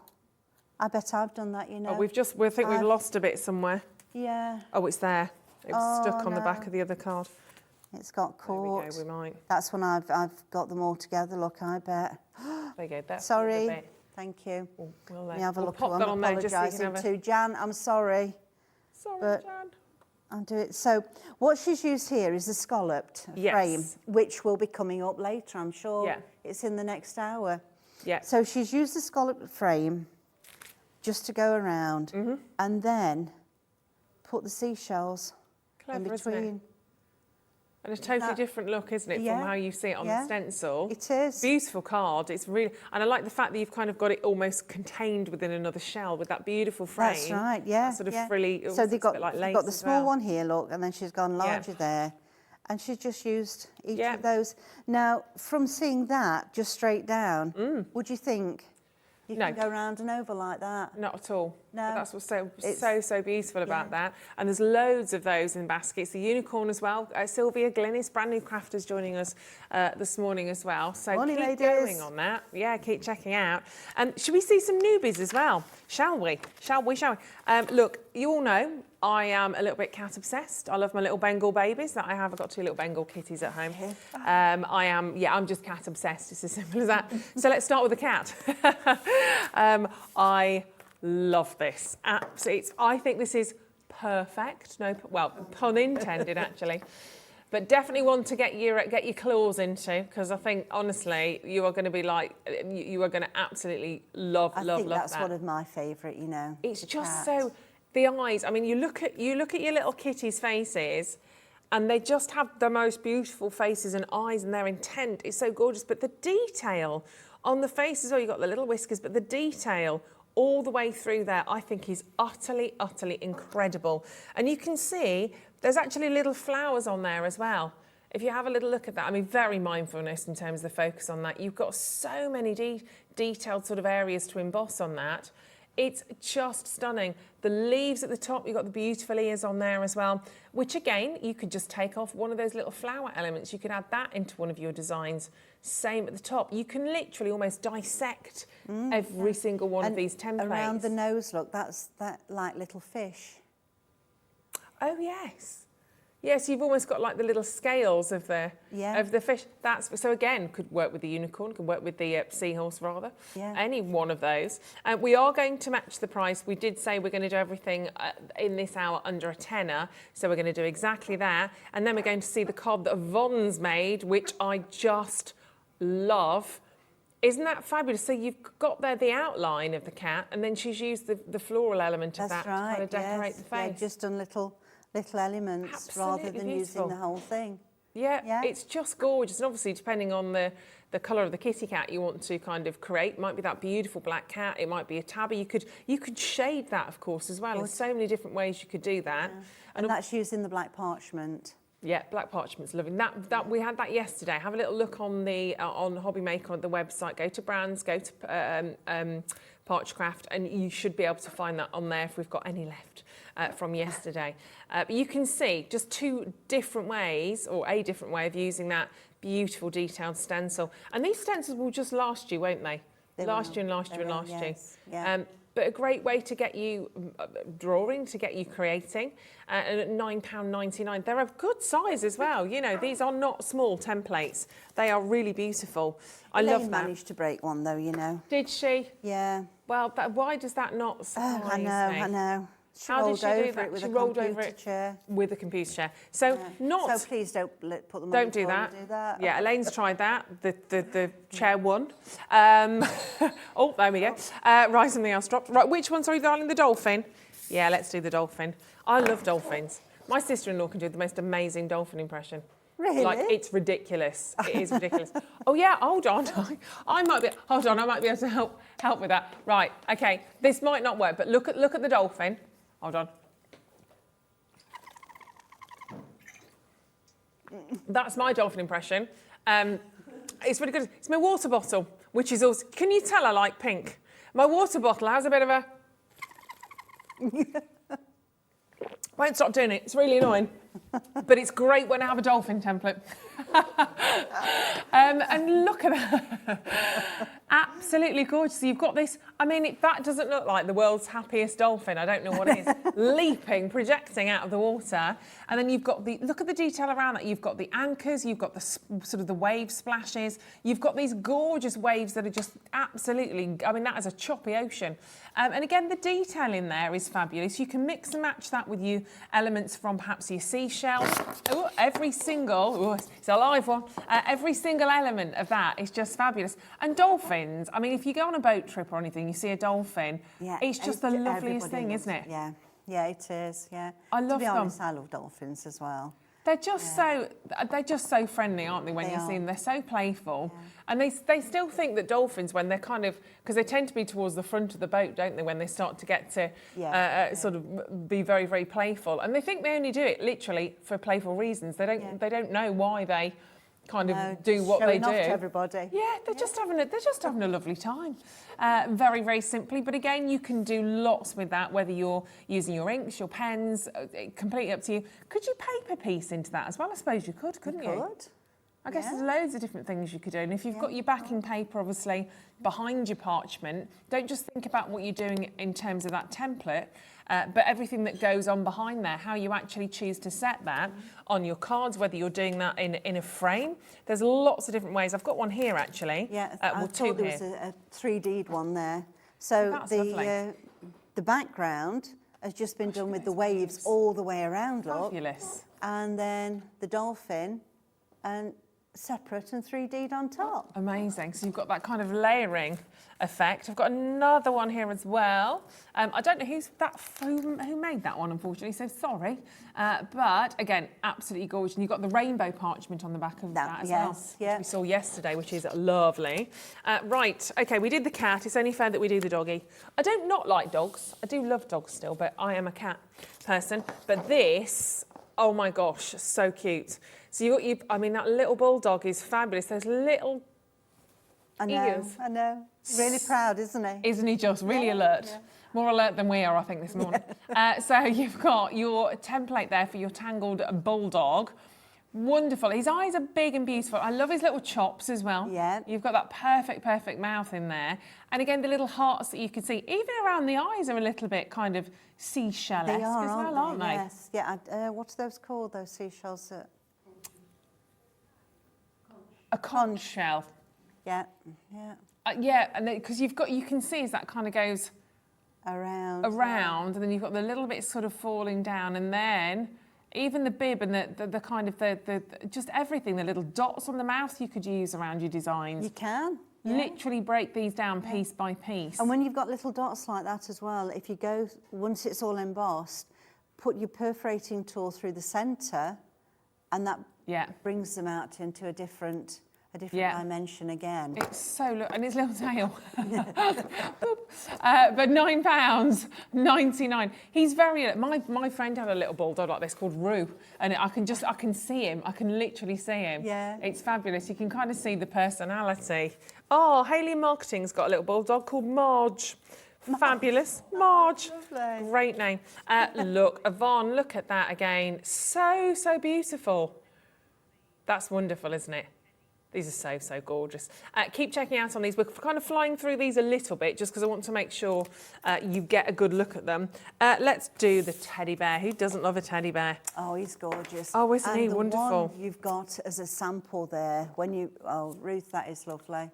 I bet I've done that. You know. Oh, we think we've lost a bit somewhere. Yeah. Oh, it's there. It was stuck on the back no. of the other card. It's got caught. There we go, we might. That's when I've got them all together. Look, I bet. There you go. That's Sorry. the bit. Thank you. We'll Let me have a look. pop I'm that on there just so you can apologising have a... to Jan. I'm sorry. Sorry, but- Jan. I'll do it. So what she's used here is a scalloped Yes. frame, which will be coming up later, I'm sure. Yeah. It's in the next hour. Yeah. So she's used the scalloped frame just to go around and then put the seashells in Clever, isn't it? between. And a totally different look, isn't it, Yeah. from how you see it on the stencil? It is. Beautiful card. It's really, and I like the fact that you've kind of got it almost contained within another shell with that beautiful frame. That's right, yeah. That sort of yeah. frilly. So they've got, like they've got the lace as small well. one here, look, and then she's gone larger there. And she's just used each Yeah. of those. Now, from seeing that just straight down, would you think you No. can go round and over like that? Not at all. No. But that's what's so It's- beautiful about that. And there's loads of those in baskets. The unicorn as well. Sylvia Glynis, brand new crafters, joining us this morning as well. So Morning, keep ladies. going on that. Yeah, keep checking out. Should we see some newbies as well? Shall we? Shall we? Look, you all know I am a little bit cat obsessed. I love my little Bengal babies that I have. I've got 2 little Bengal kitties at home. I'm just cat obsessed. It's as simple as that. So let's start with the cat. I love this. Absolutely. I think this is perfect. Pun intended, actually. But definitely one to get your claws into, because I think, honestly, you are going to be like, you are going to absolutely love I that. think that's one of my favourite, you know. It's the just cat. so, the eyes, I mean, you look at your little kitties' faces, and they just have the most beautiful faces and eyes, and their intent is so gorgeous. But the detail on the faces, you've got the little whiskers, but the detail all the way through there, I think is utterly, utterly incredible. And you can see there's actually little flowers on there as well. If you have a little look at that, I mean, very mindfulness in terms of the focus on that. You've got so many detailed sort of areas to emboss on that. It's just stunning. The leaves at the top, you've got the beautiful ears on there as well, which again, you could just take off one of those little flower elements. You could add that into one of your designs. Same at the top. You can literally almost dissect every single one of these templates. Around the nose, look, that's that like little fish. Oh, yes. Yes, you've almost got like the little scales of the fish. So again, could work with the unicorn, could work with the seahorse rather. Yeah. Any one of those. We are going to match the price. We did say we're going to do everything in this hour under a tenner. So we're going to do exactly that. And then we're going to see the card that Yvonne's made, which I just love. Isn't that fabulous? So you've got there the outline of the cat, and then she's used the floral element of that to kind of decorate the face. Yeah, just done little elements rather than using the whole thing. Yeah, it's just gorgeous. And obviously, depending on the colour of the kitty cat you want to kind of create, it might be that beautiful black cat, it might be a tabby. You could shade that, of course, as well. There's so many different ways you could do that. Yeah. And that's using the black parchment. Yeah, black parchment's lovely. That we had that yesterday. Have a little look on the on Hobbymaker on the website. Go to brands, go to Parchcraft, and you should be able to find that on there if we've got any left from yesterday. But you can see just 2 different ways, or a different way of using that beautiful detailed stencil. And these stencils will just last you, won't they? Last you. Yes. Yeah. But a great way to get you drawing, to get you creating, and at £9.99. They're of good size as well. You know, these are not small templates. They are really beautiful. I love that. Managed to break one though, you know. Did she? Yeah. Well, why does that not surprise me? I know. How did she do that? With She a rolled over computer it chair. with a computer chair. So So please don't put them on Don't the do floor that. and do that. Yeah, Elaine's tried that. The chair won. Oh, there we go. Right, something else dropped. Right, which one? Sorry, darling, the dolphin. Yeah, let's do the dolphin. I love dolphins. My sister-in-law can do the most amazing dolphin impression. Really? Like, it's ridiculous. It is ridiculous. Oh yeah, hold on. I might be able to help with that. Right, okay. This might not work, but look at the dolphin. Hold on. That's my dolphin impression. It's really good. It's my water bottle, which is also... Can you tell I like pink? My water bottle has a bit of a... Won't stop doing it. It's really annoying. But it's great when I have a dolphin template. And look at that. Absolutely gorgeous. So you've got this, I mean, that doesn't look like the world's happiest dolphin. I don't know what it is. Leaping, projecting out of the water. And then you've got look at the detail around that. You've got the anchors, you've got the sort of the wave splashes. You've got these gorgeous waves that are just absolutely, I mean, that is a choppy ocean. And again, the detail in there is fabulous. You can mix and match that with you elements from perhaps your seashells. Ooh, every single, it's a live one. Every single element of that is just fabulous. And dolphins, I mean, if you go on a boat trip or anything, you see a dolphin, it's just the loveliest thing, isn't it? Yeah, yeah, it is, yeah. I love them. To be honest, I love dolphins as well. They're just so friendly, aren't they, when you see them? They're so playful. Yeah. And they still think that dolphins, when they're kind of, because they tend to be towards the front of the boat, don't they, when they start to get to sort of be very, very playful. And they think they only do it literally for playful reasons. They don't know why they kind of do what they do. Showing off to everybody. Yeah, they're just having a lovely time. Very, very simply. But again, you can do lots with that, whether you're using your inks, your pens, completely up to you. Could you paper piece into that as well? I suppose you could, couldn't you? Could. I guess there's loads of different things you could do. And if you've got your backing paper, obviously, behind your parchment, don't just think about what you're doing in terms of that template, but everything that goes on behind there, how you actually choose to set that on your cards, whether you're doing that in a frame. There's lots of different ways. I've got one here, actually. Yeah, I thought there was a 3D'd one there. So the background has just been done with the waves all the way around. Fabulous. And then the dolphin, and separate and 3D'd on top. Amazing. So you've got that kind of layering effect. I've got another one here as well. I don't know who made that one, unfortunately, so sorry. But again, absolutely gorgeous. And you've got the rainbow parchment on the back of that as well, which we saw yesterday, which is lovely. Right, okay, we did the cat. It's only fair that we do the doggy. I don't not like dogs. I do love dogs still, but I am a cat person. But this, oh my gosh, so cute. So I mean, that little bulldog is fabulous. Those little ears. I know. Really proud, isn't he? Isn't he just really alert? Yeah. More alert than we are, I think, this morning. So you've got your template there for your tangled bulldog. Wonderful. His eyes are big and beautiful. I love his little chops as well. Yeah. You've got that perfect mouth in there. And again, the little hearts that you can see, even around the eyes, are a little bit kind of seashell-esque as well, aren't they? Yes. Yeah. What are those called, those seashells that... A conch shell. Yeah, yeah. Yeah, and because you can see as that kind of goes around, and then you've got the little bit sort of falling down, and then even the bib and the kind of the just everything, the little dots on the mouth you could use around your designs. You can. Yeah. Literally break these down piece by piece. And when you've got little dots like that as well, if you go, once it's all embossed, put your perforating tool through the centre, and that brings them out into a different dimension again. It's so and his little tail. But £9.99. He's very. My friend had a little bulldog like this called Roo, and I can see him. I can literally see him. Yeah. It's fabulous. You can kind of see the personality. Oh, Hayley Marketing's got a little bulldog called Marge. Fabulous. Marge. Lovely. Great name. Look, Yvonne, look at that again. So beautiful. That's wonderful, isn't it? These are so gorgeous. Keep checking out on these. We're kind of flying through these a little bit just because I want to make sure you get a good look at them. Let's do the teddy bear. Who doesn't love a teddy bear? Oh, he's gorgeous. Oh, isn't he wonderful? The one you've got as a sample there, Ruth, that is lovely.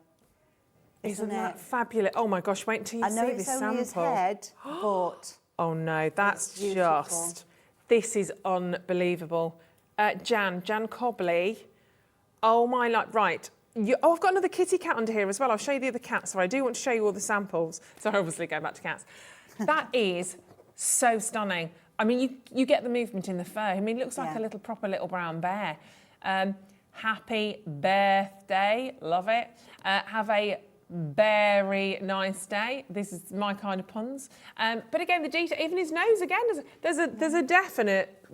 Isn't that fabulous? Oh my gosh, wait until you see this sample. I know it's only his head, but... Oh no, that's just... This is unbelievable. Jan Cobley. Oh my, right. I've got another kitty cat under here as well. I'll show you the other cats. So I do want to show you all the samples. So obviously going back to cats. That is so stunning. I mean, you get the movement in the fur. I mean, it looks like a proper little brown bear. Happy birthday. Love it. Have a very nice day. This is my kind of puns. But again, the detail, even his nose again, there's a definite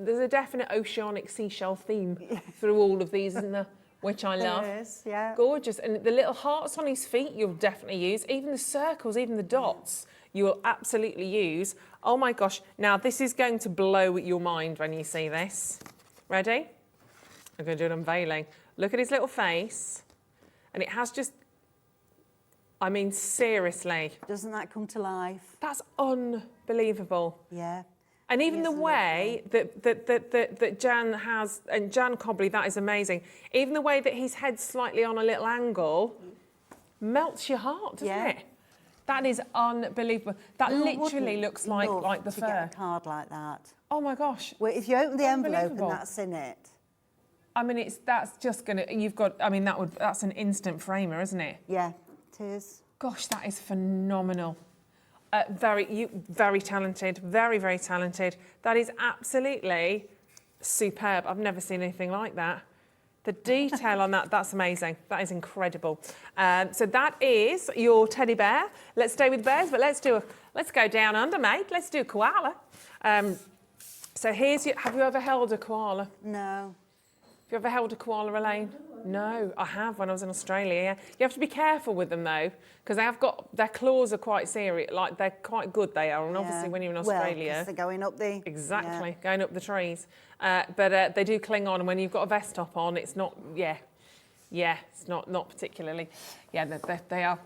oceanic seashell theme through all of these, isn't there? Which I love. There is, yeah. Gorgeous. And the little hearts on his feet you'll definitely use. Even the circles, even the dots, you will absolutely use. Oh my gosh, now this is going to blow your mind when you see this. Ready? I'm going to do an unveiling. Look at his little face. And it has just, I mean, seriously. Doesn't that come to life? That's unbelievable. Yeah. And even the way that Jan has, and Jan Cobley, that is amazing. Even the way that his head's slightly on a little angle melts your heart, doesn't it? That is unbelievable. That literally looks like the fur. Get a card like that. Oh my gosh. Well, if you open the envelope and that's in it. I mean, that's just gonna. You've got. I mean, that's an instant framer, isn't it? Yeah, it is. Gosh, that is phenomenal. Very talented, very talented. That is absolutely superb. I've never seen anything like that. The detail on that's amazing. That is incredible. So that is your teddy bear. Let's stay with bears, but let's go down under, mate. Let's do a koala. So here's your, have you ever held a koala? No. Have you ever held a koala, Elaine? No, I have when I was in Australia. Yeah. You have to be careful with them though, because they have got, their claws are quite serious, like they're quite good they are, and obviously when you're in Australia. Well, 'cause they're going up the... Exactly, going up the trees. But they do cling on, and when you've got a vest top on, it's not, it's not particularly, they are.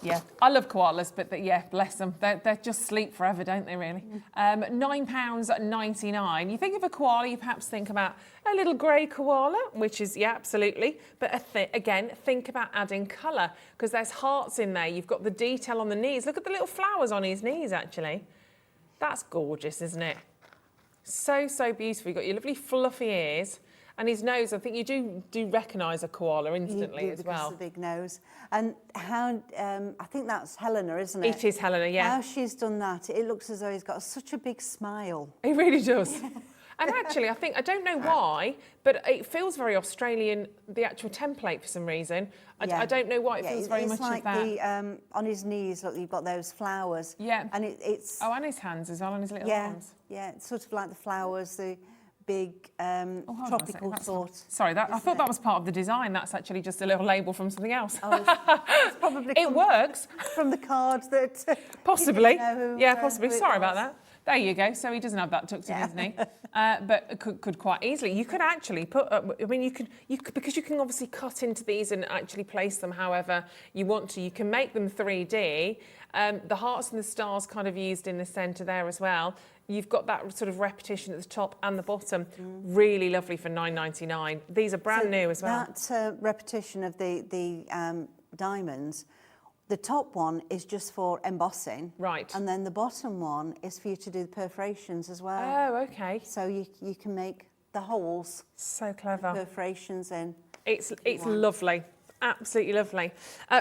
Yeah, I love koalas, but bless them. They just sleep forever, don't they, really? £9.99. You think of a koala, you perhaps think about a little grey koala, which is, absolutely. But again, think about adding colour, because there's hearts in there. You've got the detail on the knees. Look at the little flowers on his knees, actually. That's gorgeous, isn't it? So beautiful. You've got your lovely fluffy ears. And his nose, I think you do recognise a koala instantly as well. Because of the big nose. And how, I think that's Helena, isn't it? It is Helena, yeah. How she's done that, it looks as though he's got such a big smile. He really does. Yeah. And actually, I don't know why, but it feels very Australian, the actual template for some reason. I don't know why it feels very much like of that. The, on his knees, look, you've got those flowers. Yeah. And it's... Oh, and his hands as well, on his little arms. Yeah, it's sort of like the flowers, the big tropical sort. Sorry, I thought that was part of the design. That's actually just a little label from something else. Oh, it's probably it works. From the card that... Possibly. Possibly. Sorry about that. There you go. So he doesn't have that tucked in, doesn't he? But could quite easily. You could actually put. I mean, you could because you can obviously cut into these and actually place them however you want to. You can make them 3D. The hearts and the stars kind of used in the centre there as well. You've got that sort of repetition at the top and the bottom. Really lovely for £9.99. These are brand new as well. That repetition of the diamonds. The top one is just for embossing. Right. And then the bottom one is for you to do the perforations as well. Oh, okay. So you can make the holes. So clever. Perforations in. It's lovely. Absolutely lovely.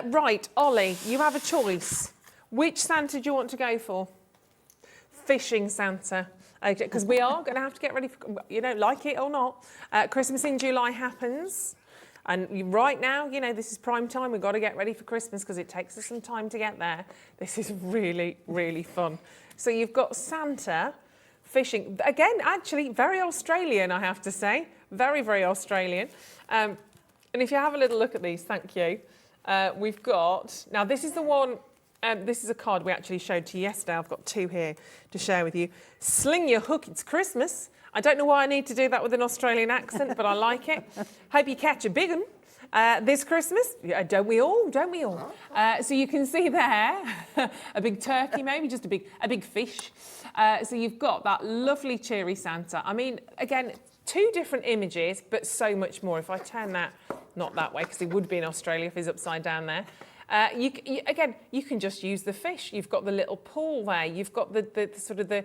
Right, Ollie, you have a choice. Which Santa do you want to go for? Fishing Santa. Okay, because we are going to have to get ready for, like it or not. Christmas in July happens. And right now, this is prime time. We've got to get ready for Christmas because it takes us some time to get there. This is really, really fun. So you've got Santa fishing. Again, actually, very Australian, I have to say. Very, very Australian. And if you have a little look at these, thank you. We've got, now this is the one, this is a card we actually showed to you yesterday. I've got two here to share with you. Sling your hook, it's Christmas. I don't know why I need to do that with an Australian accent, but I like it. Hope you catch a big one this Christmas. Yeah, don't we all? Don't we all? So you can see there a big turkey, maybe just a big fish. So you've got that lovely cheery Santa. I mean, again, two different images, but so much more. If I turn that, not that way, because he would be in Australia if he's upside down there. Again, you can just use the fish. You've got the little pool there. You've got the sort of the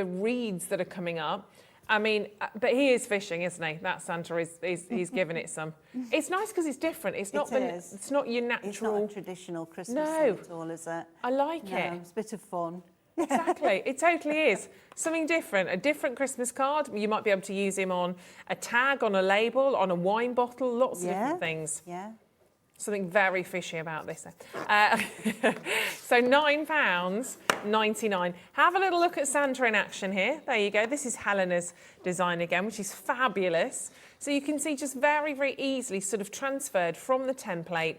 reeds that are coming up. I mean, but he is fishing, isn't he? That Santa he's given it some. It's nice because it's different. It's not it's not your natural. It's not a traditional Christmas thing at all, is it? I like it. It's a bit of fun. Exactly, it totally is. Something different, a different Christmas card. You might be able to use him on a tag, on a label, on a wine bottle, lots of different things. Yeah. Something very fishy about this. So £9.99. Have a little look at Santa in action here. There you go. This is Helena's design again, which is fabulous. So you can see just very, very easily sort of transferred from the template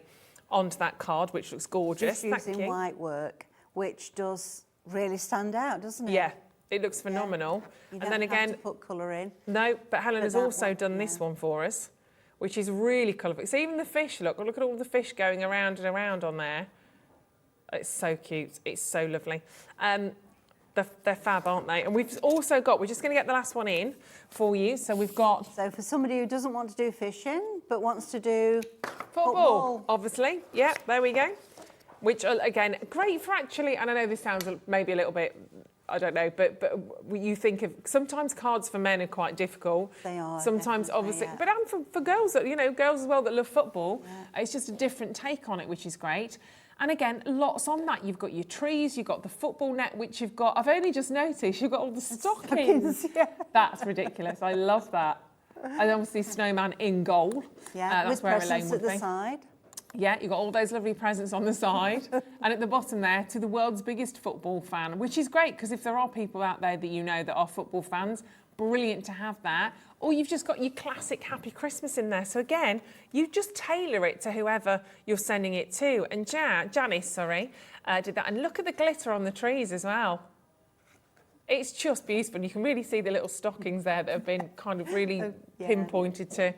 onto that card, which looks gorgeous. Just using white work which does really stand out, doesn't it? Yeah, it looks phenomenal. You And don't then have again, to put colour in. no, but Helen But has that also one, done this yeah. one for us, which is really colourful. So even the fish, look at all the fish going around and around on there. It's so cute. It's so lovely. They're fab, aren't they? And we've also got, we're just going to get the last one in for you. So we've got So for somebody who doesn't want to do fishing, but wants to do football, obviously. Yeah, there we go. Which, again, great for actually, and I know this sounds maybe a little bit, I don't know, but you think of, sometimes cards for men are quite difficult. They are, sometimes, definitely, obviously, yeah. but and for girls, girls as well that love football, it's just a different take on it, which is great. And again, lots on that. You've got your trees, you've got the football net, which you've got, I've only just noticed, you've got all the stockings. Yeah. That's ridiculous. I love that. And obviously, snowman in goal. Yeah, That's with where Elaine presents would at the be. side. Yeah, you've got all those lovely presents on the side. And at the bottom there, to the world's biggest football fan, which is great, because if there are people out there that you know that are football fans, brilliant to have that. Or you've just got your classic Happy Christmas in there. So again, you just tailor it to whoever you're sending it to. And Janice, did that. And look at the glitter on the trees as well. It's just beautiful. And you can really see the little stockings there that have been kind of really pinpointed to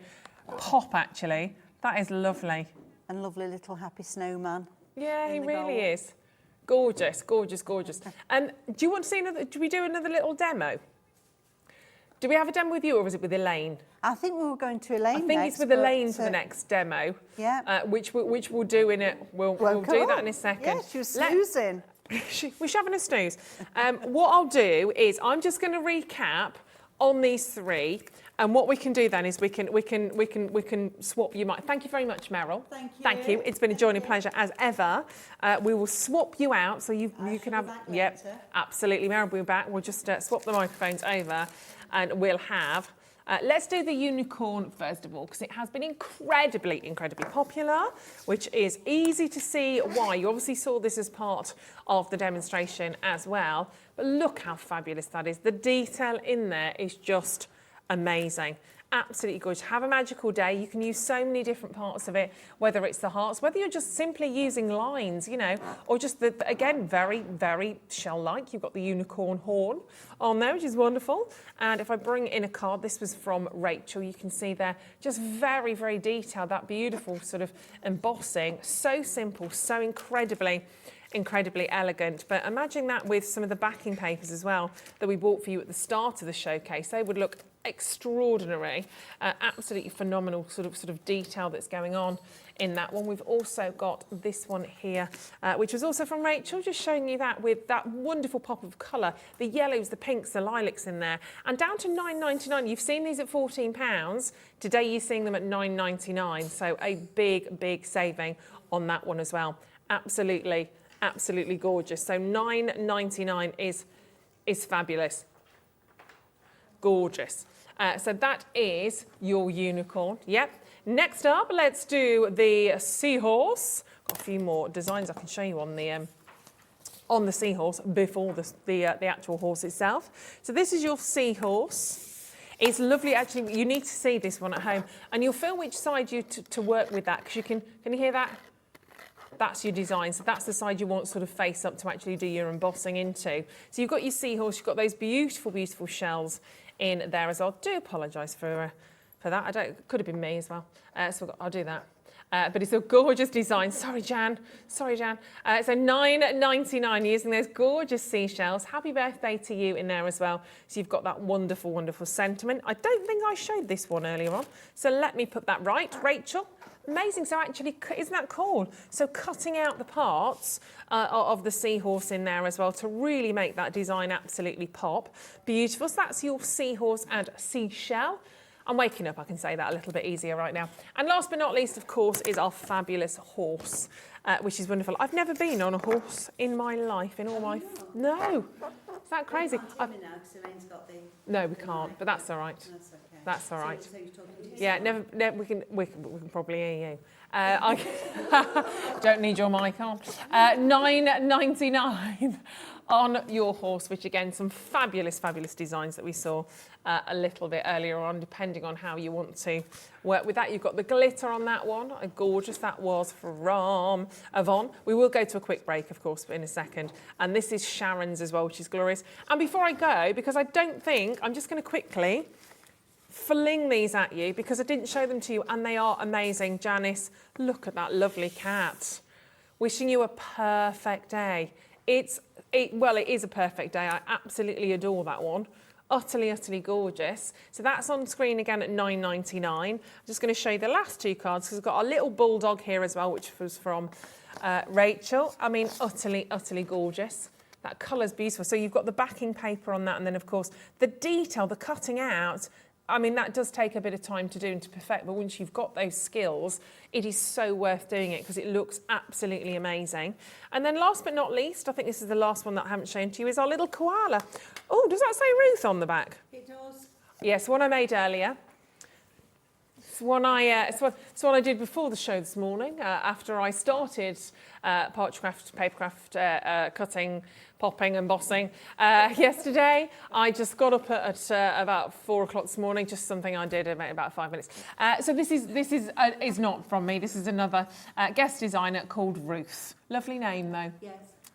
pop, actually. That is lovely. And lovely little happy snowman. Yeah, he in the really goal. is. Gorgeous, gorgeous, gorgeous. And do you want to see another, do we do another little demo? Do we have a demo with you, or was it with Elaine? I think we were going to Elaine I think next, it's with but, Elaine for the next demo. Yeah. Which we'll do in it. We'll Well, do come that on. in a second. Yeah, she was snoozing. We're having a snooze. What I'll do is I'm just going to recap on these three, and what we can do then is we can swap you. Thank you very much, Meryl. Thank you. Thank you. It's been a joy and a pleasure as ever. We will swap you out so you can have. back Yep, later. absolutely. Meryl will be back. We'll just swap the microphones over, and we'll have. Let's do the unicorn first of all, because it has been incredibly popular, which is easy to see why. You obviously saw this as part of the demonstration as well, but look how fabulous that is. The detail in there is just amazing. Absolutely gorgeous. Have a magical day. You can use so many different parts of it, whether it's the hearts, whether you're just simply using lines, or just again, very, very shell-like. You've got the unicorn horn on there, which is wonderful. And if I bring in a card, this was from Rachel. You can see there, just very, very detailed, that beautiful sort of embossing. So simple, so incredibly elegant. But imagine that with some of the backing papers as well that we bought for you at the start of the showcase. They would look extraordinary. Absolutely phenomenal sort of detail that's going on in that one. We've also got this one here, which was also from Rachel, just showing you that with that wonderful pop of colour, the yellows, the pinks, the lilacs in there, and down to £9.99. You've seen these at £14. Today you're seeing them at £9.99. So a big saving on that one as well. Absolutely gorgeous. So £9.99 is fabulous. Gorgeous. So that is your unicorn. Yep. Next up, let's do the seahorse. Got a few more designs I can show you on the seahorse before the actual horse itself. So this is your seahorse. It's lovely, actually. You need to see this one at home, and you'll feel which side you to work with that, because you can you hear that? That's your design. So that's the side you want sort of face up to actually do your embossing into. So you've got your seahorse, you've got those beautiful shells in there as well. Do apologise for that. It could have been me as well. So I'll do that. But it's a gorgeous design. Sorry, Jan. So £9.99 using those gorgeous seashells. Happy birthday to you in there as well. So you've got that wonderful sentiment. I don't think I showed this one earlier on. So let me put that right. Rachel. Amazing. So actually, isn't that cool? So cutting out the parts of the seahorse in there as well to really make that design absolutely pop. Beautiful. So that's your seahorse and seashell. I'm waking up, I can say that a little bit easier right now. And last but not least, of course, is our fabulous horse, which is wonderful. I've never been on a horse in my life, in all my... No. Is that crazy? No, we can't, but that's all right. That's all right. Yeah, never we can probably hear you. I don't need your mic on. £9.99 on your horse, which again, some fabulous, fabulous designs that we saw a little bit earlier on, depending on how you want to work with that. You've got the glitter on that one, gorgeous that was from Avon. We will go to a quick break, of course, in a second. And this is Sharon's as well, which is glorious. And before I go, because I don't think, I'm just going to quickly fling these at you because I didn't show them to you and they are amazing. Janice, look at that lovely cat. Wishing you a perfect day. It is a perfect day. I absolutely adore that one. Utterly, utterly gorgeous. So that's on screen again at £9.99. I'm just going to show you the last two cards because we've got our little bulldog here as well, which was from Rachel. I mean, utterly, utterly gorgeous. That colour's beautiful. So you've got the backing paper on that, and then of course the detail, the cutting out. I mean, that does take a bit of time to do and to perfect, but once you've got those skills, it is so worth doing it because it looks absolutely amazing. And then last but not least, I think this is the last one that I haven't shown to you, is our little koala. Oh, does that say Ruth on the back? It does. Yes, one I made earlier. It's one I did before the show this morning, after I started Parchcraft, papercraft, cutting, popping and bossing yesterday. I just got up at about 4 o'clock this morning, just something I did in about 5 minutes. So this is not from me. This is another guest designer called Ruth. Lovely name though. Yes.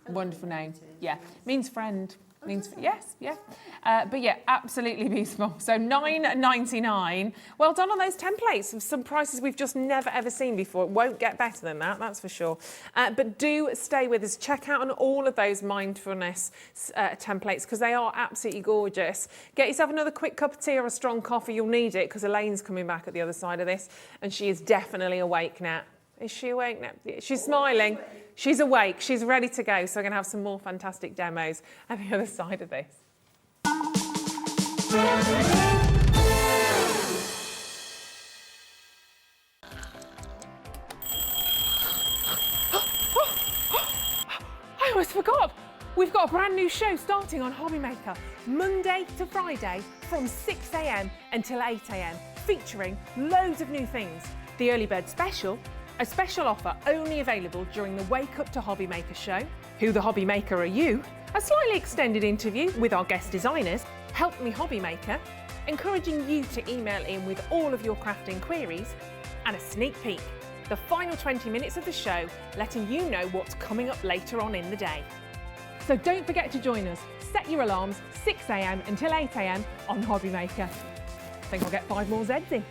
Wonderful name. Yeah, means friend. Means yes, yeah. But yeah, absolutely beautiful. So £9.99. Well done on those templates. Some prices we've just never ever seen before. It won't get better than that, that's for sure. But do stay with us. Check out on all of those mindfulness templates because they are absolutely gorgeous. Get yourself another quick cup of tea or a strong coffee. You'll need it because Elaine's coming back at the other side of this, and she is definitely awake now. Is she awake now? She's smiling. She's awake. She's ready to go. So we're going to have some more fantastic demos at the other side of this. I almost forgot. We've got a brand new show starting on Hobbymaker, Monday to Friday from 6 a.m. until 8 a.m, featuring loads of new things. The Early Bird Special, a special offer only available during the Wake Up to Hobbymaker show. Who the Hobbymaker are you? A slightly extended interview with our guest designers, Help Me Hobbymaker, encouraging you to email in with all of your crafting queries, and a sneak peek, the final 20 minutes of the show, letting you know what's coming up later on in the day. So don't forget to join us. Set your alarms 6 a.m. until 8 a.m. on Hobbymaker. I think I'll get 5 more Zeds in.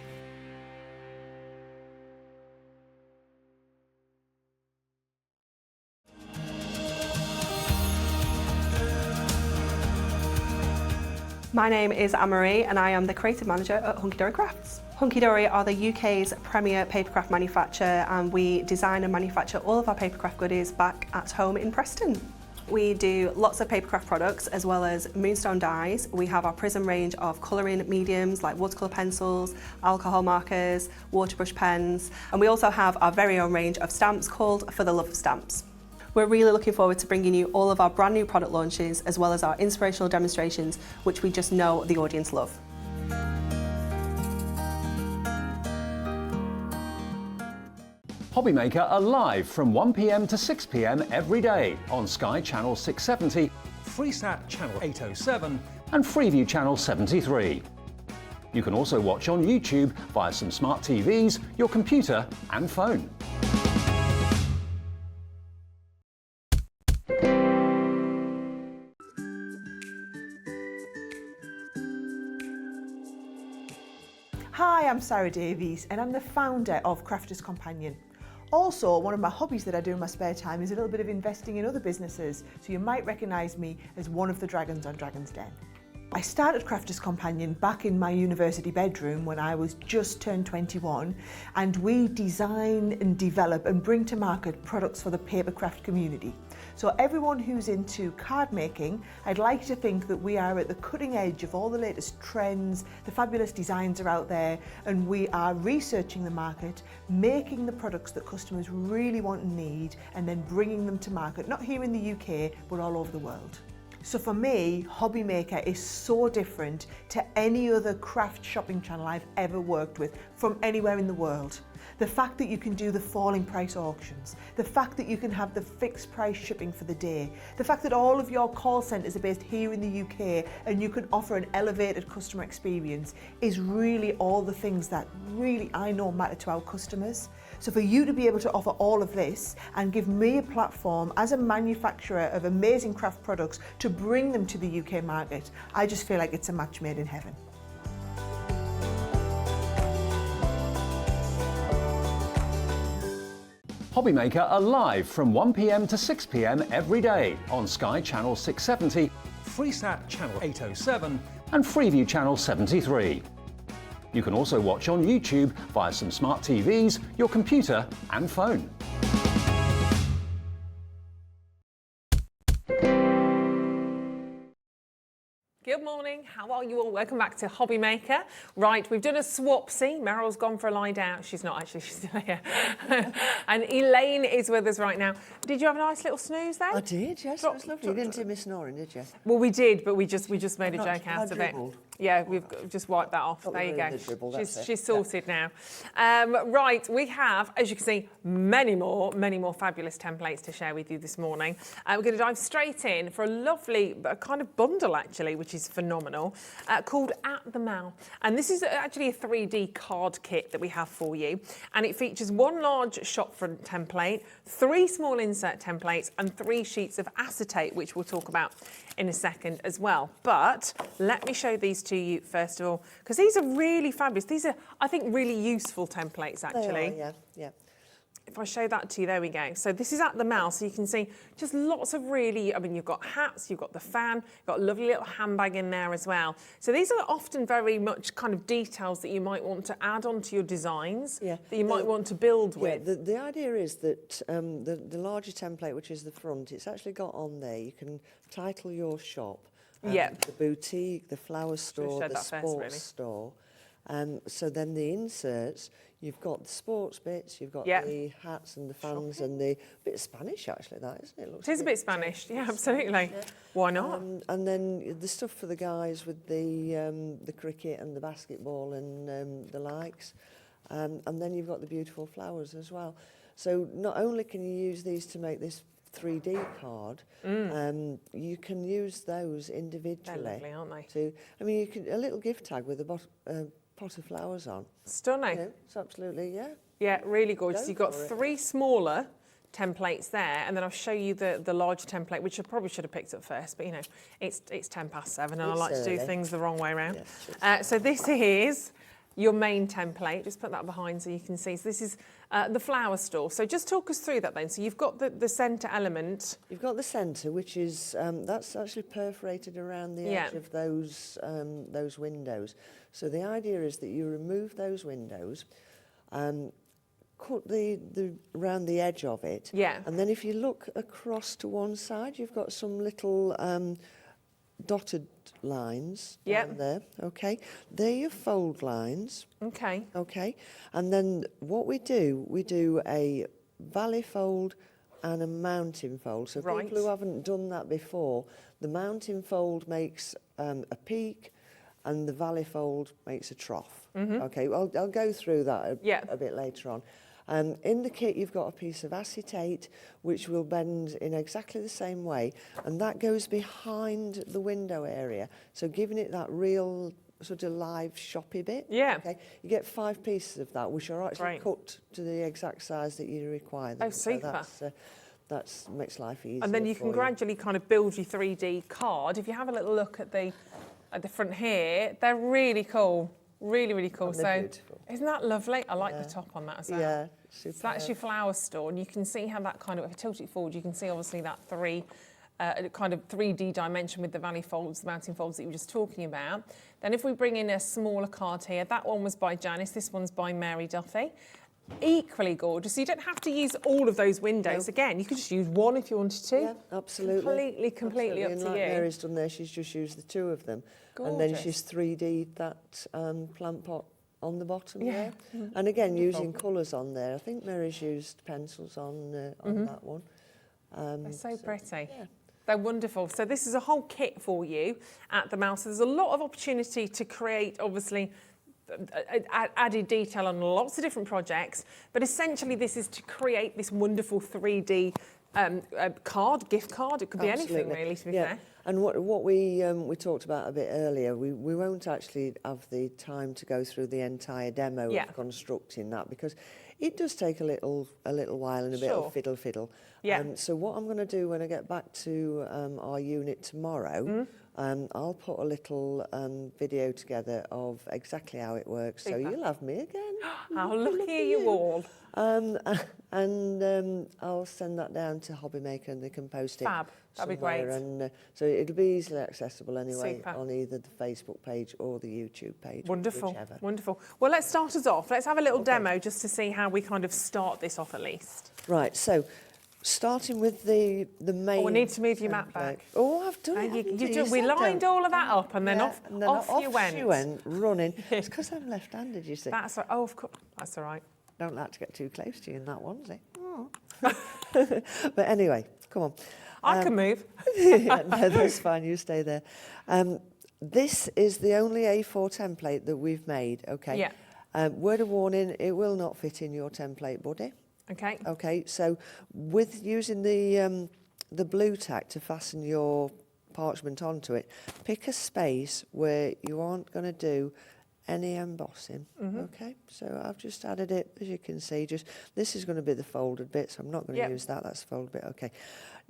My name is Anne-Marie and I am the Creative Manager at Hunky Dory Crafts. Hunky Dory are the UK's premier papercraft manufacturer, and we design and manufacture all of our papercraft goodies back at home in Preston. We do lots of papercraft products as well as moonstone dyes. We have our Prism range of colouring mediums like watercolour pencils, alcohol markers, waterbrush pens, and we also have our very own range of stamps called For the Love of Stamps. We're really looking forward to bringing you all of our brand new product launches as well as our inspirational demonstrations, which we just know the audience love. Hobbymaker are live from 1 p.m. to 6 p.m. every day on Sky Channel 670 FreeSat Channel 807 and Freeview Channel 73. You can also watch on YouTube via some smart TVs, your computer and phone. Hi, I'm Sarah Davies and I'm the founder of Crafters Companion. Also, one of my hobbies that I do in my spare time is a little bit of investing in other businesses, so you might recognise me as one of the dragons on Dragon's Den. I started Crafters Companion back in my university bedroom when I was just turned 21, and we design and develop and bring to market products for the papercraft community. So everyone who's into card making, I'd like to think that we are at the cutting edge of all the latest trends, the fabulous designs are out there, and we are researching the market, making the products that customers really want and need, and then bringing them to market, not here in the UK, but all over the world. So for me, Hobbymaker is so different to any other craft shopping channel I've ever worked with from anywhere in the world. the fact that you can do the falling price auctions, the fact that you can have the fixed price shipping for the day, the fact that all of your call centres are based here in the UK and you can offer an elevated customer experience is really all the things that really I know matter to our customers. So for you to be able to offer all of this and give me a platform as a manufacturer of amazing craft products to bring them to the UK market, I just feel like it's a match made in heaven. Hobbymaker are live from 1 p.m. to 6 p.m. every day on Sky Channel 670 Freesat Channel 807 and Freeview Channel 73. You can also watch on YouTube via some smart TVs, your computer and phone. Good morning, how are you all? Welcome back to Hobbymaker. Right, we've done a swap. See, Meryl's gone for a lie down. She's not actually, she's still here. And Elaine is with us right now. Did you have a nice little snooze then? I did, yes, it was lovely. You didn't hear me snoring, did you? Well, we did, but we just made a joke out of it. dribbled. Yeah, we've just wiped that off. Got There you rid of go. the dribble, that's it. She's sorted now. Right, we have, as you can see, many more fabulous templates to share with you this morning. We're going to dive straight in for a lovely kind of bundle, actually, which is phenomenal, called At the Mall. And this is actually a 3D card kit that we have for you. And it features one large shopfront template, 3 small insert templates, and 3 sheets of acetate, which we'll talk about in a second as well. But let me show these to you first of all, because these are really fabulous. These are, I think, really useful templates, actually. They are, yeah. If I show that to you, there we go. So this is At the Mall, so you can see just lots of really, I mean, you've got hats, you've got the fan, you've got a lovely little handbag in there as well. So these are often very much kind of details that you might want to add onto your designs, that you might want to build with. The idea is that the larger template, which is the front, it's actually got on there, you can title your shop. The boutique, the flower store, the sports store. So then the inserts, you've got the sports bits, you've got the hats and the fans and the bit of Spanish, actually, that, isn't it? It is a bit Spanish, yeah, absolutely. Yeah. Why not? And then the stuff for the guys with the cricket and the basketball and the likes. And then you've got the beautiful flowers as well. So not only can you use these to make this 3D card, you can use those individually. They're lovely, aren't they? I mean, you can a little gift tag with a pot of flowers on. Stunning. You know, it's absolutely, Yeah, really gorgeous. You've got 3 smaller templates there, and then I'll show you the large template, which I probably should have picked up first, but you know, it's 7:10, and I like to do things the wrong way around. So this is your main template. Just put that behind so you can see. So this is the flower store. So just talk us through that then. So you've got the centre element. You've got the centre, which is that's actually perforated around the edge of those windows. So the idea is that you remove those windows, cut the around the edge of it, and then if you look across to one side, you've got some little dotted lines down there. Okay, they're your fold lines. Okay, and then what we do a valley fold and a mountain fold. So people who haven't done that before, the mountain fold makes a peak, and the valley fold makes a trough. Okay, well, I'll go through that a bit later on. In the kit, you've got a piece of acetate, which will bend in exactly the same way, and that goes behind the window area, so giving it that real sort of live shoppy bit. Okay, you get 5 pieces of that, which are actually cut to the exact size that you require them. Oh, super. So that makes life easier. And then you can gradually kind of build your 3D card. If you have a little look at the front here, they're really cool. Really, really cool. So beautiful. Isn't that lovely? I like the top on that as well. Yeah, super. So that's your flower store, and you can see how that kind of, if you tilt it forward, you can see obviously that kind of 3D dimension with the valley folds, the mountain folds that you were just talking about. Then if we bring in a smaller card here, that one was by Janice, this one's by Mary Duffy. Equally gorgeous. So you don't have to use all of those windows. Again, you could just use one if you wanted to. Yeah, absolutely. Completely up to like you. Mary's done there, she's just used the 2 of them. Gorgeous. And then she's 3D'd that plant pot on the bottom there. And again, using colours on there. I think Mary's used pencils on that one. They're so pretty. Yeah. They're wonderful. So this is a whole kit for you at the Mall. So there's a lot of opportunity to create, obviously, added detail on lots of different projects, but essentially this is to create this wonderful 3D gift card. It could be anything really, to be fair. And what we talked about a bit earlier, we won't actually have the time to go through the entire demo of constructing that, because it does take a little while and a bit of fiddle. So what I'm going to do when I get back to our unit tomorrow, I'll put a little video together of exactly how it works. Super. So you'll have me again. How lucky are you all? And I'll send that down to Hobbymaker and they can post it. Fab. That'd be great. And so it'll be easily accessible anyway. Super. On either the Facebook page or the YouTube page. Wonderful, whichever. wonderful. Well, let's start us off. Let's have a little demo just to see how we kind of start this off at least. Right, so starting with the main. Oh, we need to move your map back. Oh, I've done it. We lined all of that up and then off you went. You went running. It's because I'm left-handed, you see. That's right. Oh, of course. That's all right. Don't like to get too close to you in that one, see? Oh. But anyway, come on. I can move. Yeah, no, that's fine. You stay there. This is the only A4 template that we've made, okay? Yeah. Word of warning, it will not fit in your template, buddy. Okay. Okay, so with using the blue tack to fasten your parchment onto it, pick a space where you aren't going to do any embossing. Okay, so I've just added it, as you can see. This is going to be the folded bit, so I'm not going to use that. That's the folded bit. Okay,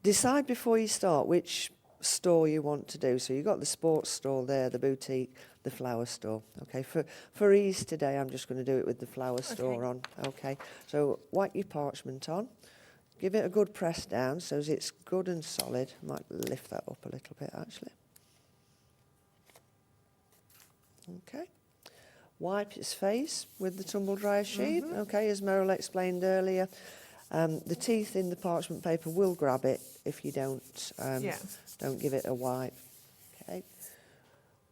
decide before you start which store you want to do. So you've got the sports store there, the boutique, the flower store. Okay, for ease today, I'm just going to do it with the flower store on. Okay, so wipe your parchment on, give it a good press down so as it's good and solid. Might lift that up a little bit actually. Okay, wipe its face with the tumble dryer sheet. Okay, as Meryl explained earlier, the teeth in the parchment paper will grab it if you don't give it a wipe. Okay.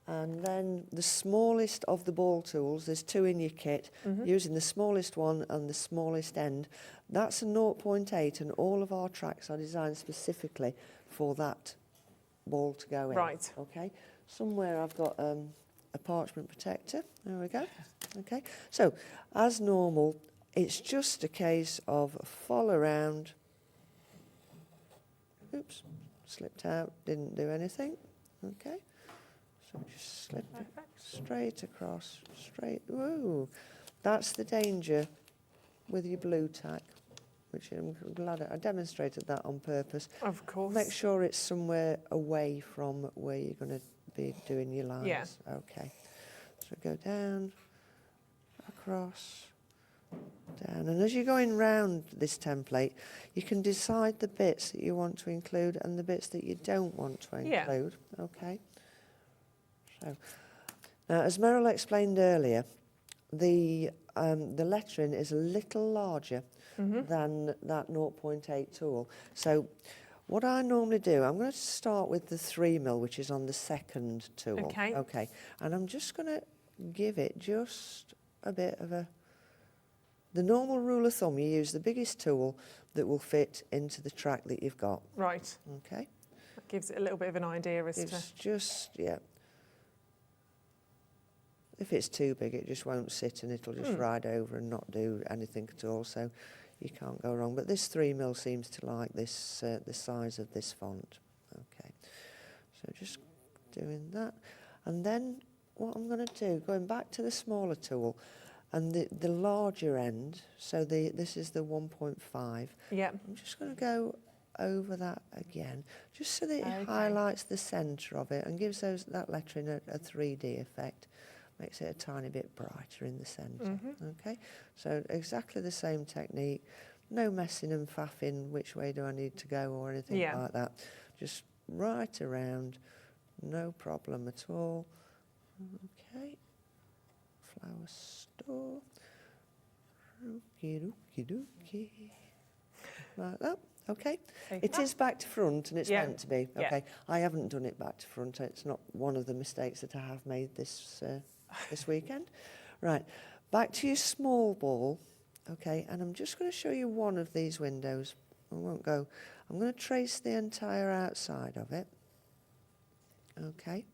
And then the smallest of the ball tools, there's 2 in your kit, using the smallest one and the smallest end. That's a 0.8 and all of our tracks are designed specifically for that ball to go in. Right. Okay. Somewhere I've got a parchment protector. There we go. Okay. So, as normal, it's just a case of follow around. Oops, slipped out, didn't do anything. Okay. So just slip it straight across, straight. Whoa, that's the danger with your blue tack, which I'm glad I demonstrated that on purpose. Of course. Make sure it's somewhere away from where you're going to be doing your lines. Yeah. Okay. So go down, across, down. And as you're going round this template, you can decide the bits that you want to include and the bits that you don't want to include. Okay. So, now, as Meryl explained earlier, the lettering is a little larger than that 0.8 tool. So what I normally do, I'm going to start with the 3mm, which is on the second tool. Okay. Okay. And I'm just going to give it just a bit of the normal rule of thumb, you use the biggest tool that will fit into the track that you've got. Right. Okay. That gives it a little bit of an idea as to... It's just, if it's too big, it just won't sit and it'll just ride over and not do anything at all, so you can't go wrong. But this 3mm seems to like this, the size of this font. Okay, so just doing that. And then what I'm going to do, going back to the smaller tool, and the larger end, so this is the 1.5. Yeah. I'm just going to go over that again, just so that it highlights the centre of it and gives that lettering a 3D effect. Makes it a tiny bit brighter in the centre. Okay, so exactly the same technique, no messing and faffing which way do I need to go or anything like that. Just right around, no problem at all. Okay, flower store. Okie dokie dokie. Like that. Okay, it is back to front and it's meant to be. Okay, I haven't done it back to front. It's not one of the mistakes that I have made this weekend. Right, back to your small ball. Okay, and I'm just going to show you one of these windows. I won't go. I'm going to trace the entire outside of it. Okay.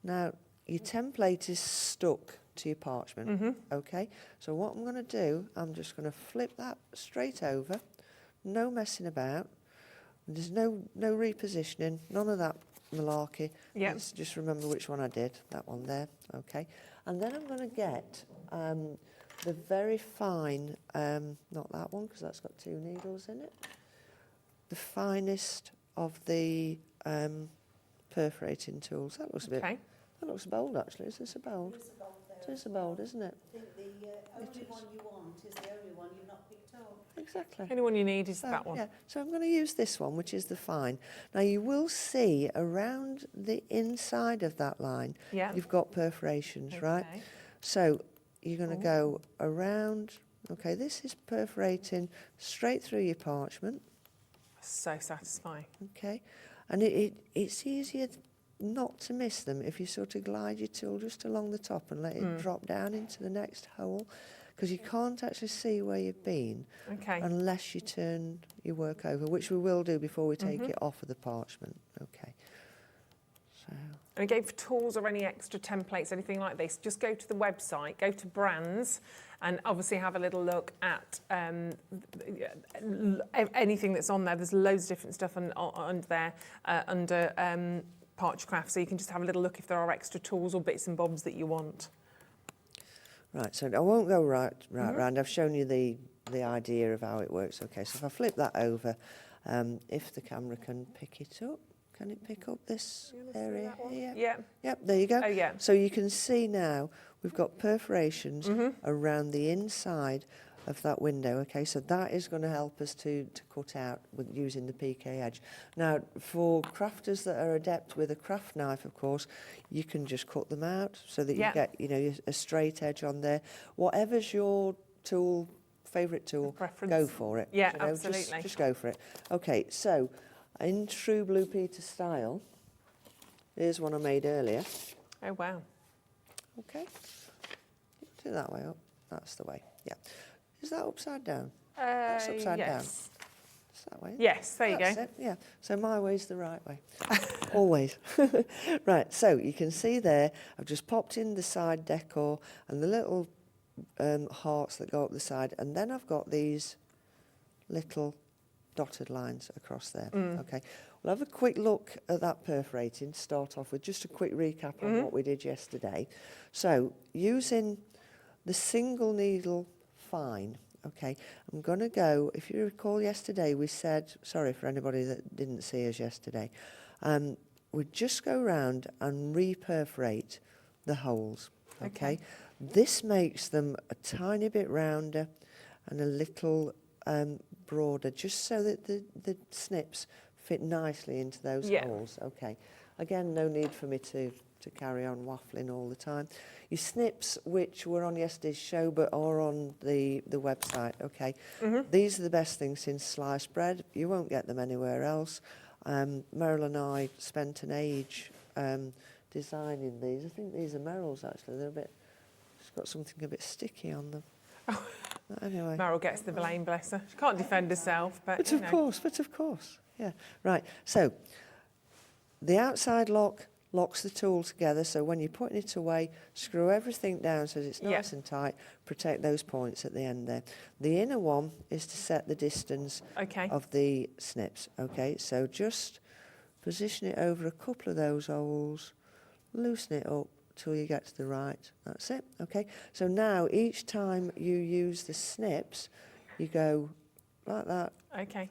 Now, your template is stuck to your parchment. Okay, so what I'm going to do, I'm just going to flip that straight over, no messing about. There's no repositioning, none of that malarkey. Yeah. Let's just remember which one I did, that one there, okay. And then I'm going to get the very fine, not that one because that's got 2 needles in it, the finest of the perforating tools. That looks a bit, that looks bold actually. Is this a bold? It is a bold, isn't it? I think the only one you want is the only one you've not picked up. Exactly. Only one you need is that one. Yeah, so I'm going to use this one, which is the fine. Now you will see around the inside of that line, you've got perforations, right? So you're going to go around, okay, this is perforating straight through your parchment. So satisfying. Okay, and it's easier not to miss them if you sort of glide your tool just along the top and let it drop down into the next hole, because you can't actually see where you've been unless you turn your work over, which we will do before we take it off of the parchment. Okay. So. And again, for tools or any extra templates, anything like this, just go to the website, go to brands, and obviously have a little look at anything that's on there. There's loads of different stuff under there, under Parchcraft, so you can just have a little look if there are extra tools or bits and bobs that you want. Right, so I won't go right round. I've shown you the idea of how it works. Okay, so if I flip that over, if the camera can pick it up, can it pick up this area here? Yeah. Yep, there you go. Oh, yeah. So you can see now we've got perforations around the inside of that window. Okay, so that is going to help us to cut out with using the PK edge. Now, for crafters that are adept with a craft knife, of course, you can just cut them out so that you get, you know, a straight edge on there. Whatever's your tool, favourite tool, go for it. Yeah, you know, absolutely. Just go for it. Okay, so in true Blue Peter style, here's one I made earlier. Oh, wow. Okay, do that way up. That's the way. Yeah. Is that upside down? That's upside down. It's that way? Yes, there you That's go. it, yeah, so my way's the right way. Always. Right, so you can see there, I've just popped in the side decor and the little hearts that go up the side, and then I've got these little dotted lines across there. Okay, we'll have a quick look at that perforating, start off with just a quick recap on what we did yesterday. So, using the single needle fine, okay, I'm going to go, if you recall yesterday we said, sorry for anybody that didn't see us yesterday, we'd just go round and re-perforate the holes, okay? This makes them a tiny bit rounder and a little broader, just so that the snips fit nicely into those holes, okay? Again, no need for me to carry on waffling all the time. Your snips, which were on yesterday's show but are on the website, okay? These are the best things since sliced bread. You won't get them anywhere else. Meryl and I spent an age designing these. I think these are Meryl's actually. They're a bit, just got something a bit sticky on them. But anyway. Meryl gets the blame, bless her. She can't defend herself, but of course, yeah. Right, so the outside lock locks the tool together, so when you're putting it away, screw everything down so it's nice and tight, protect those points at the end there. The inner one is to set the distance of the snips, okay? So just position it over a couple of those holes, loosen it up till you get to the right, that's it, okay? So now each time you use the snips, you go like that,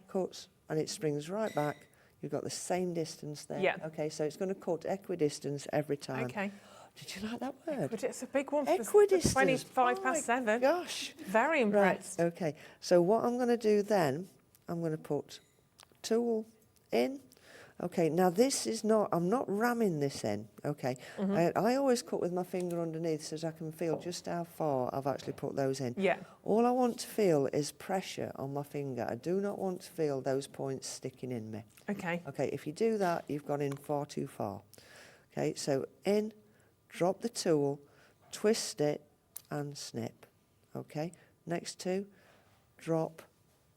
cuts, and it springs right back. You've got the same distance there. Yeah. Okay, so it's going to cut equidistance every time. Okay. Did you like that word? It's a big one for Equidistance. 25 past 7. Gosh. Very impressed. Right, okay. So what I'm going to do then, I'm going to put tool in. Okay, now this is not, I'm not ramming this in, okay. I always cut with my finger underneath so I can feel just how far I've actually put those in. Yeah. All I want to feel is pressure on my finger. I do not want to feel those points sticking in me. Okay. Okay, if you do that, you've gone in far too far. Okay, so in, drop the tool, twist it, and snip. Okay, next two, drop,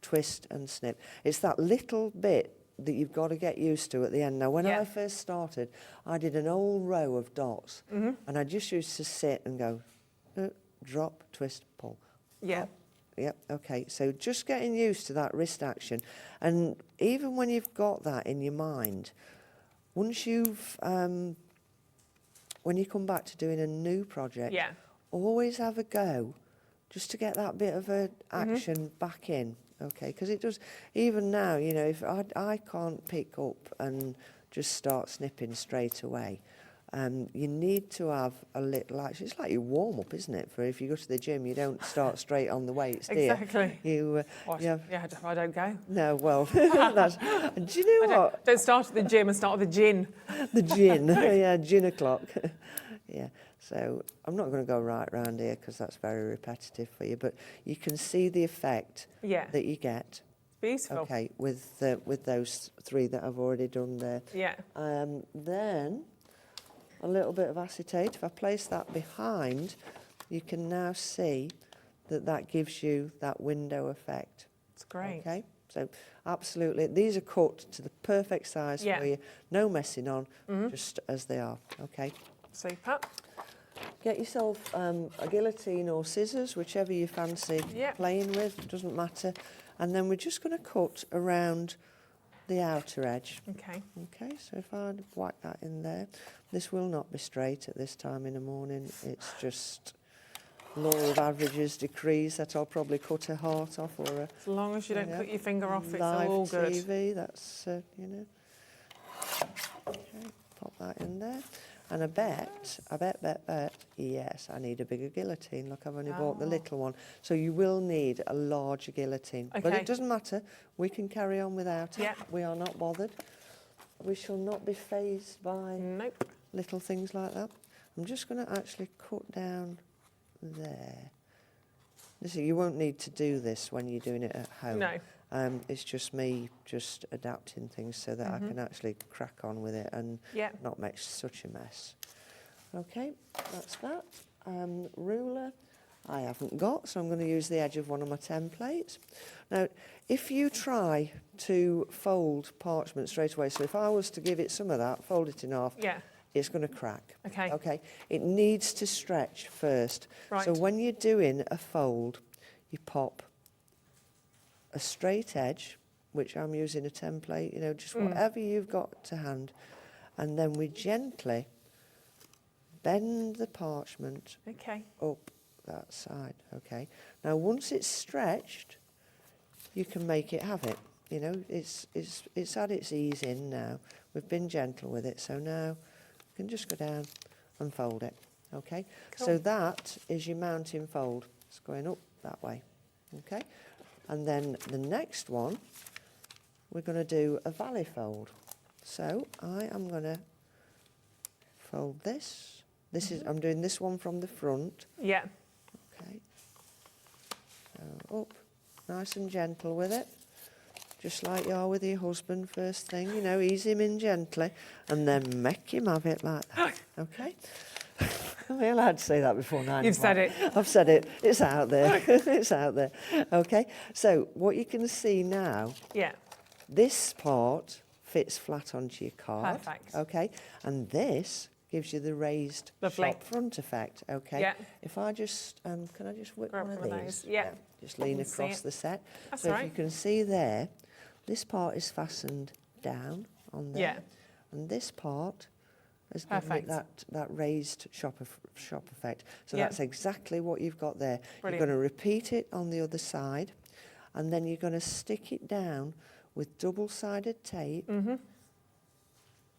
twist, and snip. It's that little bit that you've got to get used to at the end. Now, when I first started, I did an whole row of dots, and I just used to sit and go, drop, twist, pull. Yeah. Yep, okay, so just getting used to that wrist action. And even when you've got that in your mind, once you've, when you come back to doing a new project, Yeah. always have a go just to get that bit of a action back in, okay? Because it does, even now, you know, if I can't pick up and just start snipping straight away. You need to have a little action. It's like your warm-up, isn't it? For if you go to the gym, you don't start straight on the weights, do you? Exactly. You, Yeah, I don't go. no, well, that's, do you know what? Don't start at the gym and start with the gin. The gin, yeah, gin o'clock. Yeah, so I'm not going to go right round here because that's very repetitive for you, but you can see the effect that you get. Beautiful. Okay, with those 3 that I've already done there. Yeah. Then a little bit of acetate. If I place that behind, you can now see that gives you that window effect. It's great. Okay, so absolutely, these are cut to the perfect size for you. No messing on, just as they are. Okay. Super. Get yourself a guillotine or scissors, whichever you fancy playing with, doesn't matter. And then we're just going to cut around the outer edge. Okay. Okay, so if I whack that in there, this will not be straight at this time in the morning. It's just law of averages decrees that I'll probably cut a heart off or a... As long as you don't cut your finger off, it's live all good. TV, that's, you know. Okay, pop that in there. And I bet, yes, I need a bigger guillotine. Look, I've only bought the little one. So you will need a larger guillotine. Okay. But it doesn't matter. We can carry on without it. Yeah. We are not bothered. We shall not be fazed by little things like that. I'm just going to actually cut down there. Listen, you won't need to do this when you're doing it at home. No. It's just me just adapting things so that I can actually crack on with it and not make such a mess. Okay, that's that. Ruler, I haven't got, so I'm going to use the edge of one of my templates. Now, if you try to fold parchment straight away, so if I was to give it some of that, fold it in half, it's going to crack. Okay. Okay, it needs to stretch first. Right. So when you're doing a fold, you pop a straight edge, which I'm using a template, you know, just whatever you've got to hand, and then we gently bend the parchment up that side. Okay. Now, once it's stretched, you can make it have it. You know, it's had its ease in now. We've been gentle with it, so now you can just go down and fold it. Okay. Cool. So that is your mounting fold. It's going up that way. Okay. And then the next one, we're going to do a valley fold. So I am going to fold this. This is, I'm doing this one from the front. Yeah. Okay. So up, nice and gentle with it. Just like you are with your husband first thing, you know, ease him in gently and then make him have it like that. Okay. Am I allowed to say that before 9 o'clock? You've said it. I've said it. It's out there. It's out there. Okay. So what you can see now, this part fits flat onto your card. Perfect. Okay. And this gives you the raised shop front effect. Okay. Yeah. If I just, can I just whip Grab one of one of these? those. Yeah. Just lean can see across it. the set. That's so right. if you can see there, this part is fastened down on there. Yeah. And this part has given it that raised shop effect. So that's exactly what you've got there. Brilliant. You're going to repeat it on the other side, and then you're going to stick it down with double-sided tape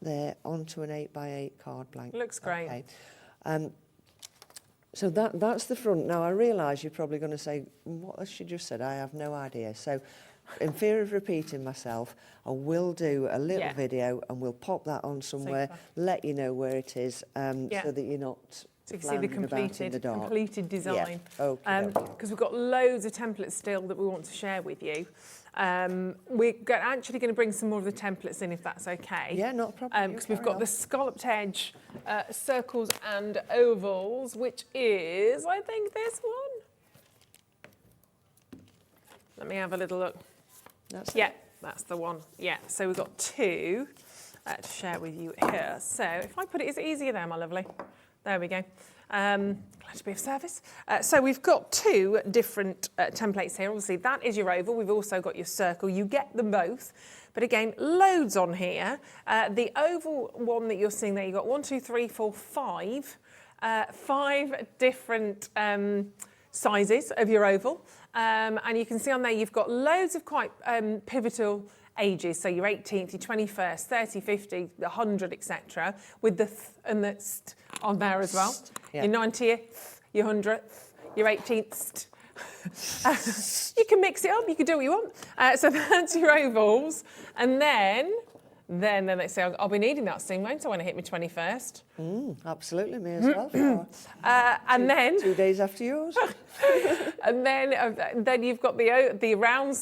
there onto an 8x8 card blank. Looks great. Okay. So that's the front. Now, I realise you're probably going to say, what has she just said? I have no idea. So, in fear of repeating myself, I will do a little video and we'll pop that on somewhere, let you know where it is, so that you're not so you can see the completed design. Okay. Because we've got loads of templates still that we want to share with you. We're actually going to bring some more of the templates in, if that's okay. Yeah, not a problem. Because we've got the scalloped edge, circles and ovals, which is, I think, this one. Let me have a little look. That's the one. Yeah, so we've got two to share with you here. So if I put it, is it easier there, my lovely? There we go. Glad to be of service. So we've got two different templates here. Obviously, that is your oval. We've also got your circle. You get them both. But again, loads on here. The oval one that you're seeing there, you've got 1, 2, 3, 4, 5. 5 different sizes of your oval. And you can see on there, you've got loads of quite pivotal ages, so your 18th, your 21st, 30, 50, 100, etc., with the th and the st on there as well. Yeah. Your 90th, your 100th, your 18th. You can mix it up, you can do what you want. So that's your ovals. And then they say, I'll be needing that soon, won't I, when I hit my 21st? Absolutely, me as well. And then 2 days after yours. And then you've got the round,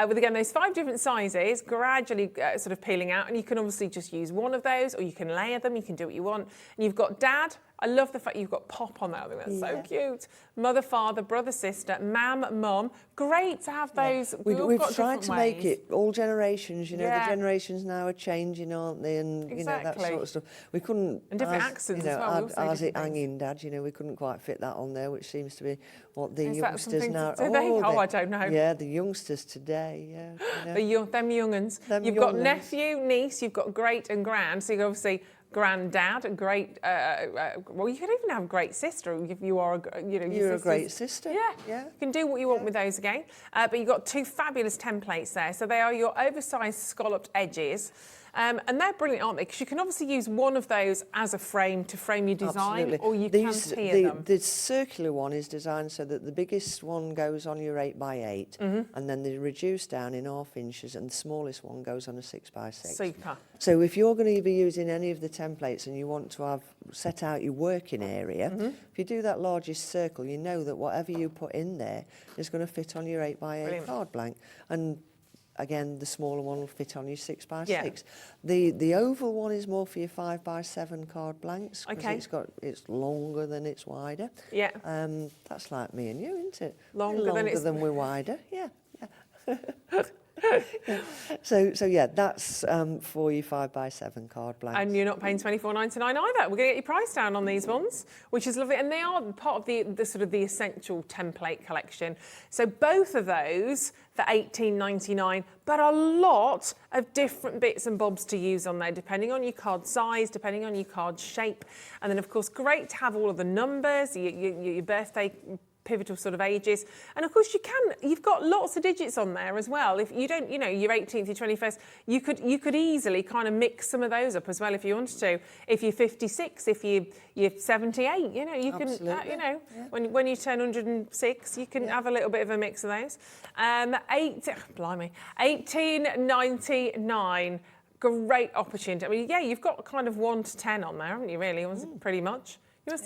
with again those 5 different sizes, gradually sort of peeling out, and you can obviously just use one of those, or you can layer them. You can do what you want. And you've got Dad. I love the fact you've got Pop on there. I think that's so cute. Mother, Father, Brother, Sister, Mum, Mum. Great to have those. We've tried to make it all generations. You know, Yeah. the generations now are changing, aren't they? And you know that Exactly. sort of stuff. We couldn't. And different accents you know, as well. We all say Ours it different things. hanging, Dad. You know, we couldn't quite fit that on there, which seems to be what the Is that youngsters something now. to today? Oh, I don't know. Yeah, the youngsters today. Yeah. You know. Them young'uns. Them You've got young'uns. nephew, niece. You've got great and grand. So you obviously granddad, great. Well, you could even have great sister if you are. Your You're a sister's- great sister. Yeah. You can do what you want with those again. But you've got 2 fabulous templates there. So they are your oversized scalloped edges. And they're brilliant, aren't they? Because you can obviously use one of those as a frame to frame your design, Absolutely. or you can tier them. The circular one is designed so that the biggest one goes on your 8x8, and then they reduce down in 1/2 inches, and the smallest one goes on a 6x6. Super. So if you're going to be using any of the templates and you want to have set out your working area, if you do that largest circle, you know that whatever you put in there is going to fit on your 8x8 Brilliant. card blank. And again, the smaller one will fit on your 6x6. Yeah. The oval one is more for your 5x7 card blanks, because Okay. it's longer than it's wider. Yeah. That's like me and you, isn't it? Longer than it's- we're wider. Yeah. So yeah, that's for your 5x7 card blanks. And you're not paying $24.99 either. We're going to get your price down on these ones, which is lovely. And they are part of the sort of the essential template collection. So both of those for $18.99, but a lot of different bits and bobs to use on there, depending on your card size, depending on your card shape. And then, of course, great to have all of the numbers, your birthday pivotal sort of ages. And of course you've got lots of digits on there as well. If you don't, your 18th, your 21st, you could easily kind of mix some of those up as well if you wanted to. If you're 56, if you're 78, you can, Absolutely. when you turn 106, you can have a little bit of a mix of those. $18.99. Great opportunity. I mean, yeah, you've got kind of 1 to 10 on there, haven't you, really? Pretty much.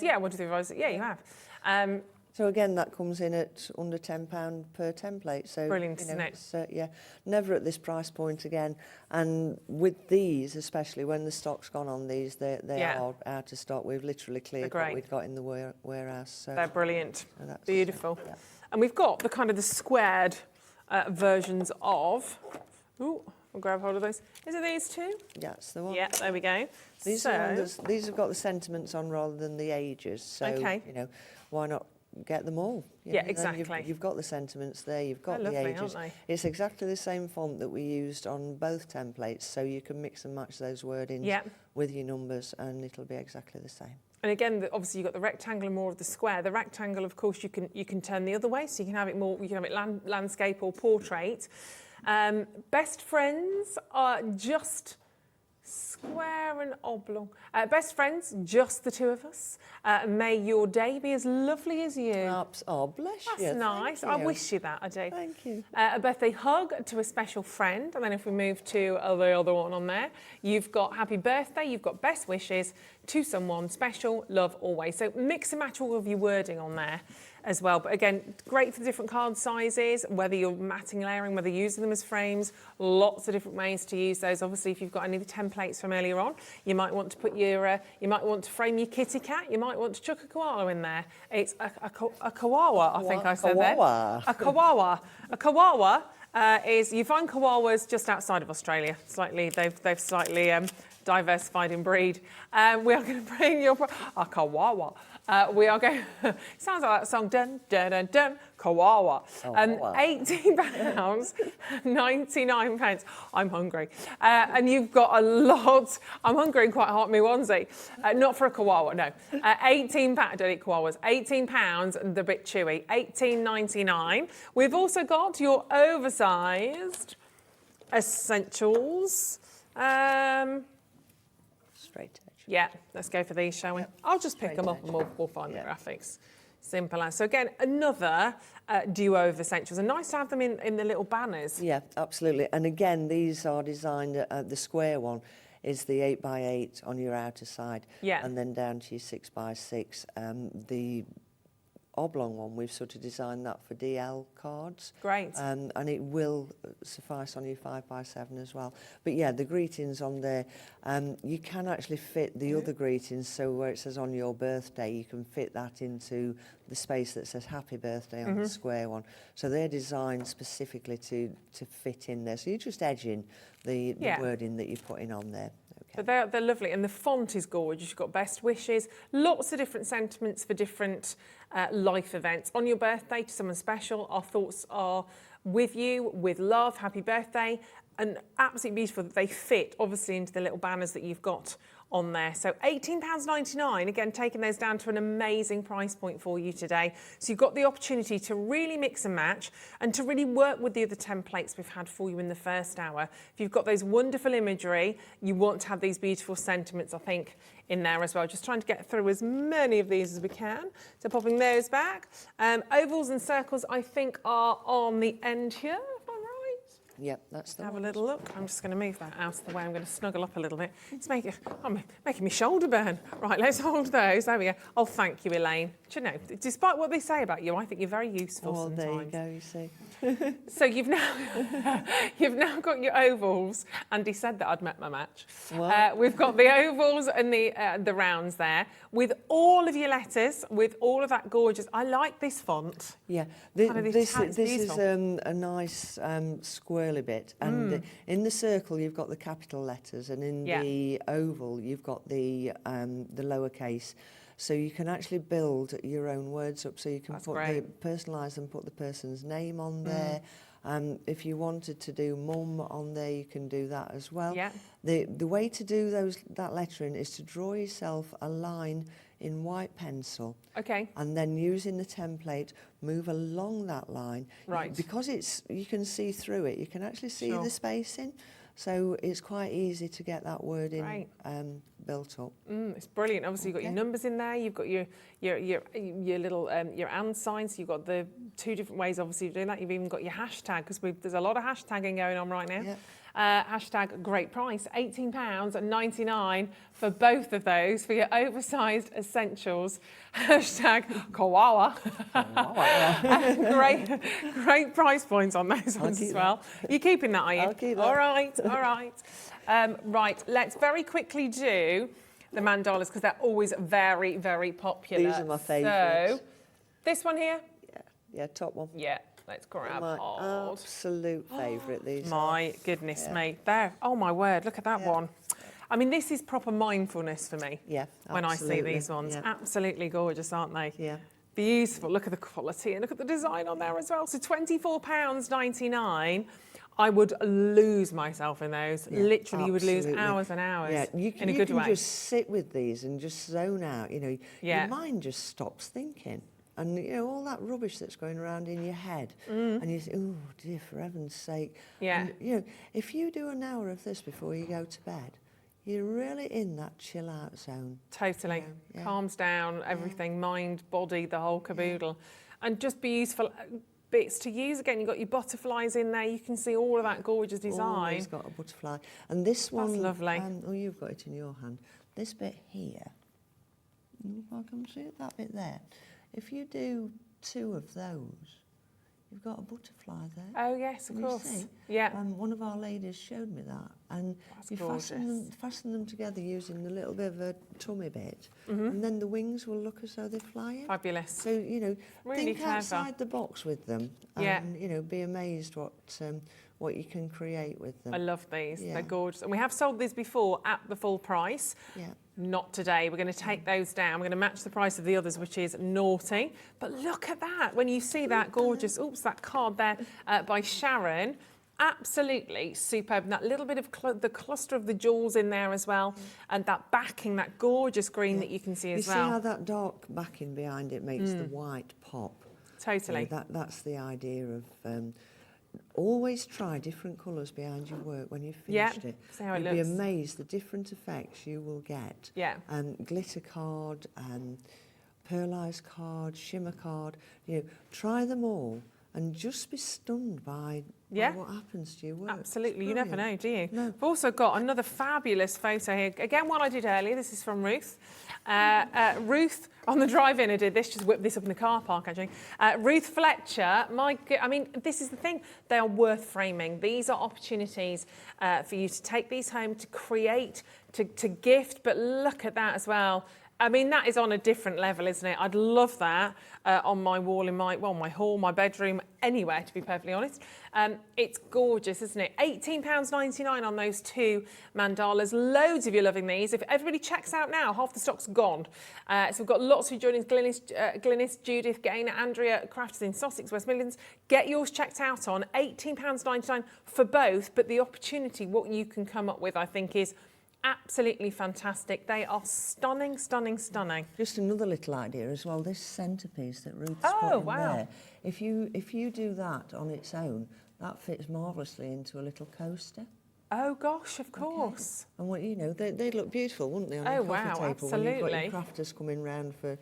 Yeah, 1, 2, 3, 4, 6. Yeah, you have. So again, that comes in at under £10 per template. So Brilliant, isn't it? It's, never at this price point again. And with these, especially when the stock's gone on these, they are out of stock. We've literally cleared what we've got in the warehouse. So they're brilliant, that's beautiful. yeah. And we've got the kind of the squared versions of. Ooh, we'll grab hold of those. Is it these two? Yeah, that's the one. Yeah, there we go. These have got the sentiments on rather than the ages. So why not get them all? Yeah, Then exactly. You've got the sentiments there, you've got They're the lovely, ages. aren't It's exactly the same font that we used on both templates, so you can mix and match those wordings with your numbers and it'll be exactly the same. And again, obviously you've got the rectangle and more of the square. The rectangle, of course, you can turn the other way, so you can have it more. You can have it landscape or portrait. Best friends are just square and oblong. Best friends, just the two of us. May your day be as lovely as you. Oh, bless you. That's nice. Thank I you. wish you that, I do. Thank you. A birthday hug to a special friend. And then if we move to the other one on there, you've got happy birthday, you've got best wishes to someone special, love always. So mix and match all of your wording on there as well. But again, great for the different card sizes, whether you're matting, layering, whether you're using them as frames, lots of different ways to use those. Obviously, if you've got any of the templates from earlier on, you might want to put you might want to frame your kitty cat, you might want to chuck a koala in there. It's a kawawa, I think I said there. A kawawa. A kawawa is, you find koalas just outside of Australia. They've slightly diversified in breed. We are going to bring your a kawawa. We are going. Sounds like that song. Dun dun dun dun. Kawawa. £18, 99. I'm hungry, and you've got a lot. I'm hungry and quite hot. Me onesie. Not for a kawawa, no. £18. Don't eat kawawas. £18. The bit chewy. $18.99. We've also got your oversized essentials. Straight edge. Yeah, let's go for these, shall we? I'll just pick them up and we'll find the graphics. Simple as. So again, another duo of essentials. And nice to have them in the little banners. Yeah, absolutely. And again, these are designed, the square one is the 8x8 on your outer side. Yeah. And then down to your 6x6. The oblong one, we've sort of designed that for DL cards. Great. And it will suffice on your 5x7 as well. But yeah, the greetings on there, you can actually fit the other greetings, so where it says on your birthday, you can fit that into the space that says happy birthday on the square one. So they're designed specifically to fit in there. So you're just edging the wording that you're putting on there. But they're lovely, and the font is gorgeous. You've got best wishes, lots of different sentiments for different life events. On your birthday, to someone special, our thoughts are with you, with love, happy birthday, and absolutely beautiful that they fit, obviously, into the little banners that you've got on there. So £18.99, again, taking those down to an amazing price point for you today. So you've got the opportunity to really mix and match and to really work with the other templates we've had for you in the first hour. If you've got those wonderful imagery, you want to have these beautiful sentiments, I think, in there as well. Just trying to get through as many of these as we can. So popping those back. Ovals and circles, I think, are on the end here. Yep, that's the Have one. a little look. I'm just going to move that out of the way. I'm going to snuggle up a little bit. I'm making me shoulder burn. Right, let's hold those. There we go. Oh, thank you, Elaine. Do you know, despite what they say about you, I think you're very useful sometimes. There you go, you see. So you've now got your ovals. Andy said that I'd met my match. We've got the ovals and the rounds there with all of your letters, with all of that gorgeous. I like this font. Yeah, this is a nice squirrely bit, and in the circle you've got the capital letters, and in the oval you've got the lowercase. So you can actually build your own words up. So you can personalise them, put the person's name on there. If you wanted to do mum on there, you can do that as well. Yeah. The way to do that lettering is to draw yourself a line in white pencil. Okay. And then using the template, move along that line. Right. Because you can see through it, you can actually see the spacing. So it's quite easy to get that wording built up. It's brilliant. Obviously, you've got your numbers in there. You've got your little your and signs. You've got the two different ways, obviously, of doing that. You've even got your hashtag, because there's a lot of hashtagging going on right now. Hashtag great price, £18.99 for both of those for your oversized essentials. Hashtag kawawa. Great price points on those ones as well. You're keeping that, are you? I'll keep that. All right. Right, let's very quickly do the mandalas, because they're always very, very popular. These are my favourites. So, this one here? Yeah, top one. Yeah. Let's grab My hold. absolute favourite, these. My goodness me. There. Oh, my word. Look at that one. I mean, this is proper mindfulness for me. Yeah, when I see these ones. Yeah. Absolutely gorgeous, aren't they? Yeah. Beautiful. Look at the quality and look at the design on there as well. So £24.99. I would lose myself in those. Yeah, literally, you would lose absolutely. hours and hours you in a good way. You can just sit with these and just zone out. You know, Yeah. your mind just stops thinking. And, you know, all that rubbish that's going around in your head. And you think, oh, dear, for heaven's sake. Yeah. And, you know, if you do an hour of this before you go to bed, you're really in that chill-out zone. Totally. Yeah. Calms down everything, mind, body, the whole caboodle. And just beautiful bits to use. Again, you've got your butterflies in there. You can see all of that gorgeous design. Always got a butterfly. And this one... That's lovely. Oh, you've got it in your hand. This bit here, if I can see it, that bit there. If you do two of those, you've got a butterfly there. Oh, yes, of course. See? Yeah. One of our ladies showed me that. And That's you fasten them together using a little bit of a tummy bit. And then the wings will look as though they're flying. Fabulous. So, you know, Really think clever. outside the box with them. Yeah. And, you know, be amazed what you can create with them. I love these. Yeah. They're gorgeous. And we have sold these before at the full price. Yeah. Not today. We're going to take those down. We're going to match the price of the others, which is naughty. But look at that. When you see that gorgeous, oops, that card there by Sharon, absolutely superb. And that little bit of the cluster of the jewels in there as well. And that backing, that gorgeous green that you can see as well. You see how that dark backing behind it makes the white pop? Totally. You know, that's the idea of... always try different colours behind your work when you've finished it. See how it You'll be looks. amazed the different effects you will get. Yeah. Glitter card, pearlised card, shimmer card. You know, try them all and just be stunned by what happens to your work. Absolutely, It's you never know, brilliant. do you? No. We've also got another fabulous photo here. Again, one I did earlier. This is from Ruth. Ruth, on the drive-in, I did this, just whipped this up in the car park, actually. Ruth Fletcher, I mean, this is the thing. They are worth framing. These are opportunities for you to take these home, to create, to gift, but look at that as well. I mean, that is on a different level, isn't it? I'd love that on my wall in my hall, my bedroom, anywhere, to be perfectly honest. It's gorgeous, isn't it? £18.99 on those two mandalas. Loads of you loving these. If everybody checks out now, half the stock's gone. So we've got lots of joining us. Glynis, Judith, Gaynor, Andrea, Crafters in Sussex, West Midlands. Get yours checked out on £18.99 for both. But the opportunity, what you can come up with, I think, is absolutely fantastic. They are stunning, stunning, stunning. Just another little idea as well. This centrepiece that Ruth's put in there. If you do that on its own, that fits marvellously into a little coaster. Oh gosh, of course. Okay. And what you know, they'd look beautiful, wouldn't they, on your coffee table absolutely. when you've got your crafters coming round for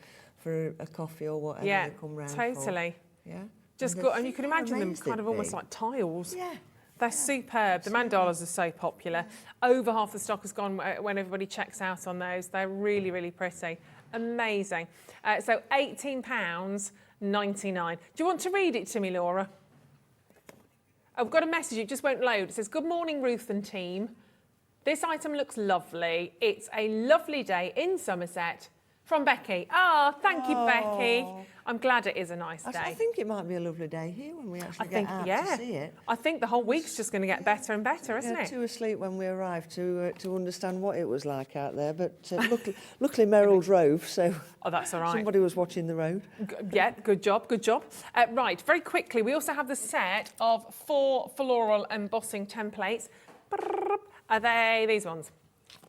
a coffee or whatever they come round totally. for. Yeah, Just good, and you can imagine them kind of almost like tiles. Yeah. They're superb. The mandalas are so popular. Over half the stock has gone when everybody checks out on those. They're really, really pretty. Amazing. So £18.99. Do you want to read it to me, Laura? I've got a message. It just won't load. It says, "Good morning, Ruth and team. This item looks lovely. It's a lovely day in Somerset." From Becky. Thank you, Becky. I'm glad it is a nice day. I think it might be a lovely day here when we actually get out to see it. I think the whole week's just going to get better and better, isn't it? Too asleep when we arrived to understand what it was like out there, but luckily Merrill drove, so that's all right. Somebody was watching the road. Good job, good job. Right, very quickly, we also have the set of 4 floral embossing templates. Are they these ones?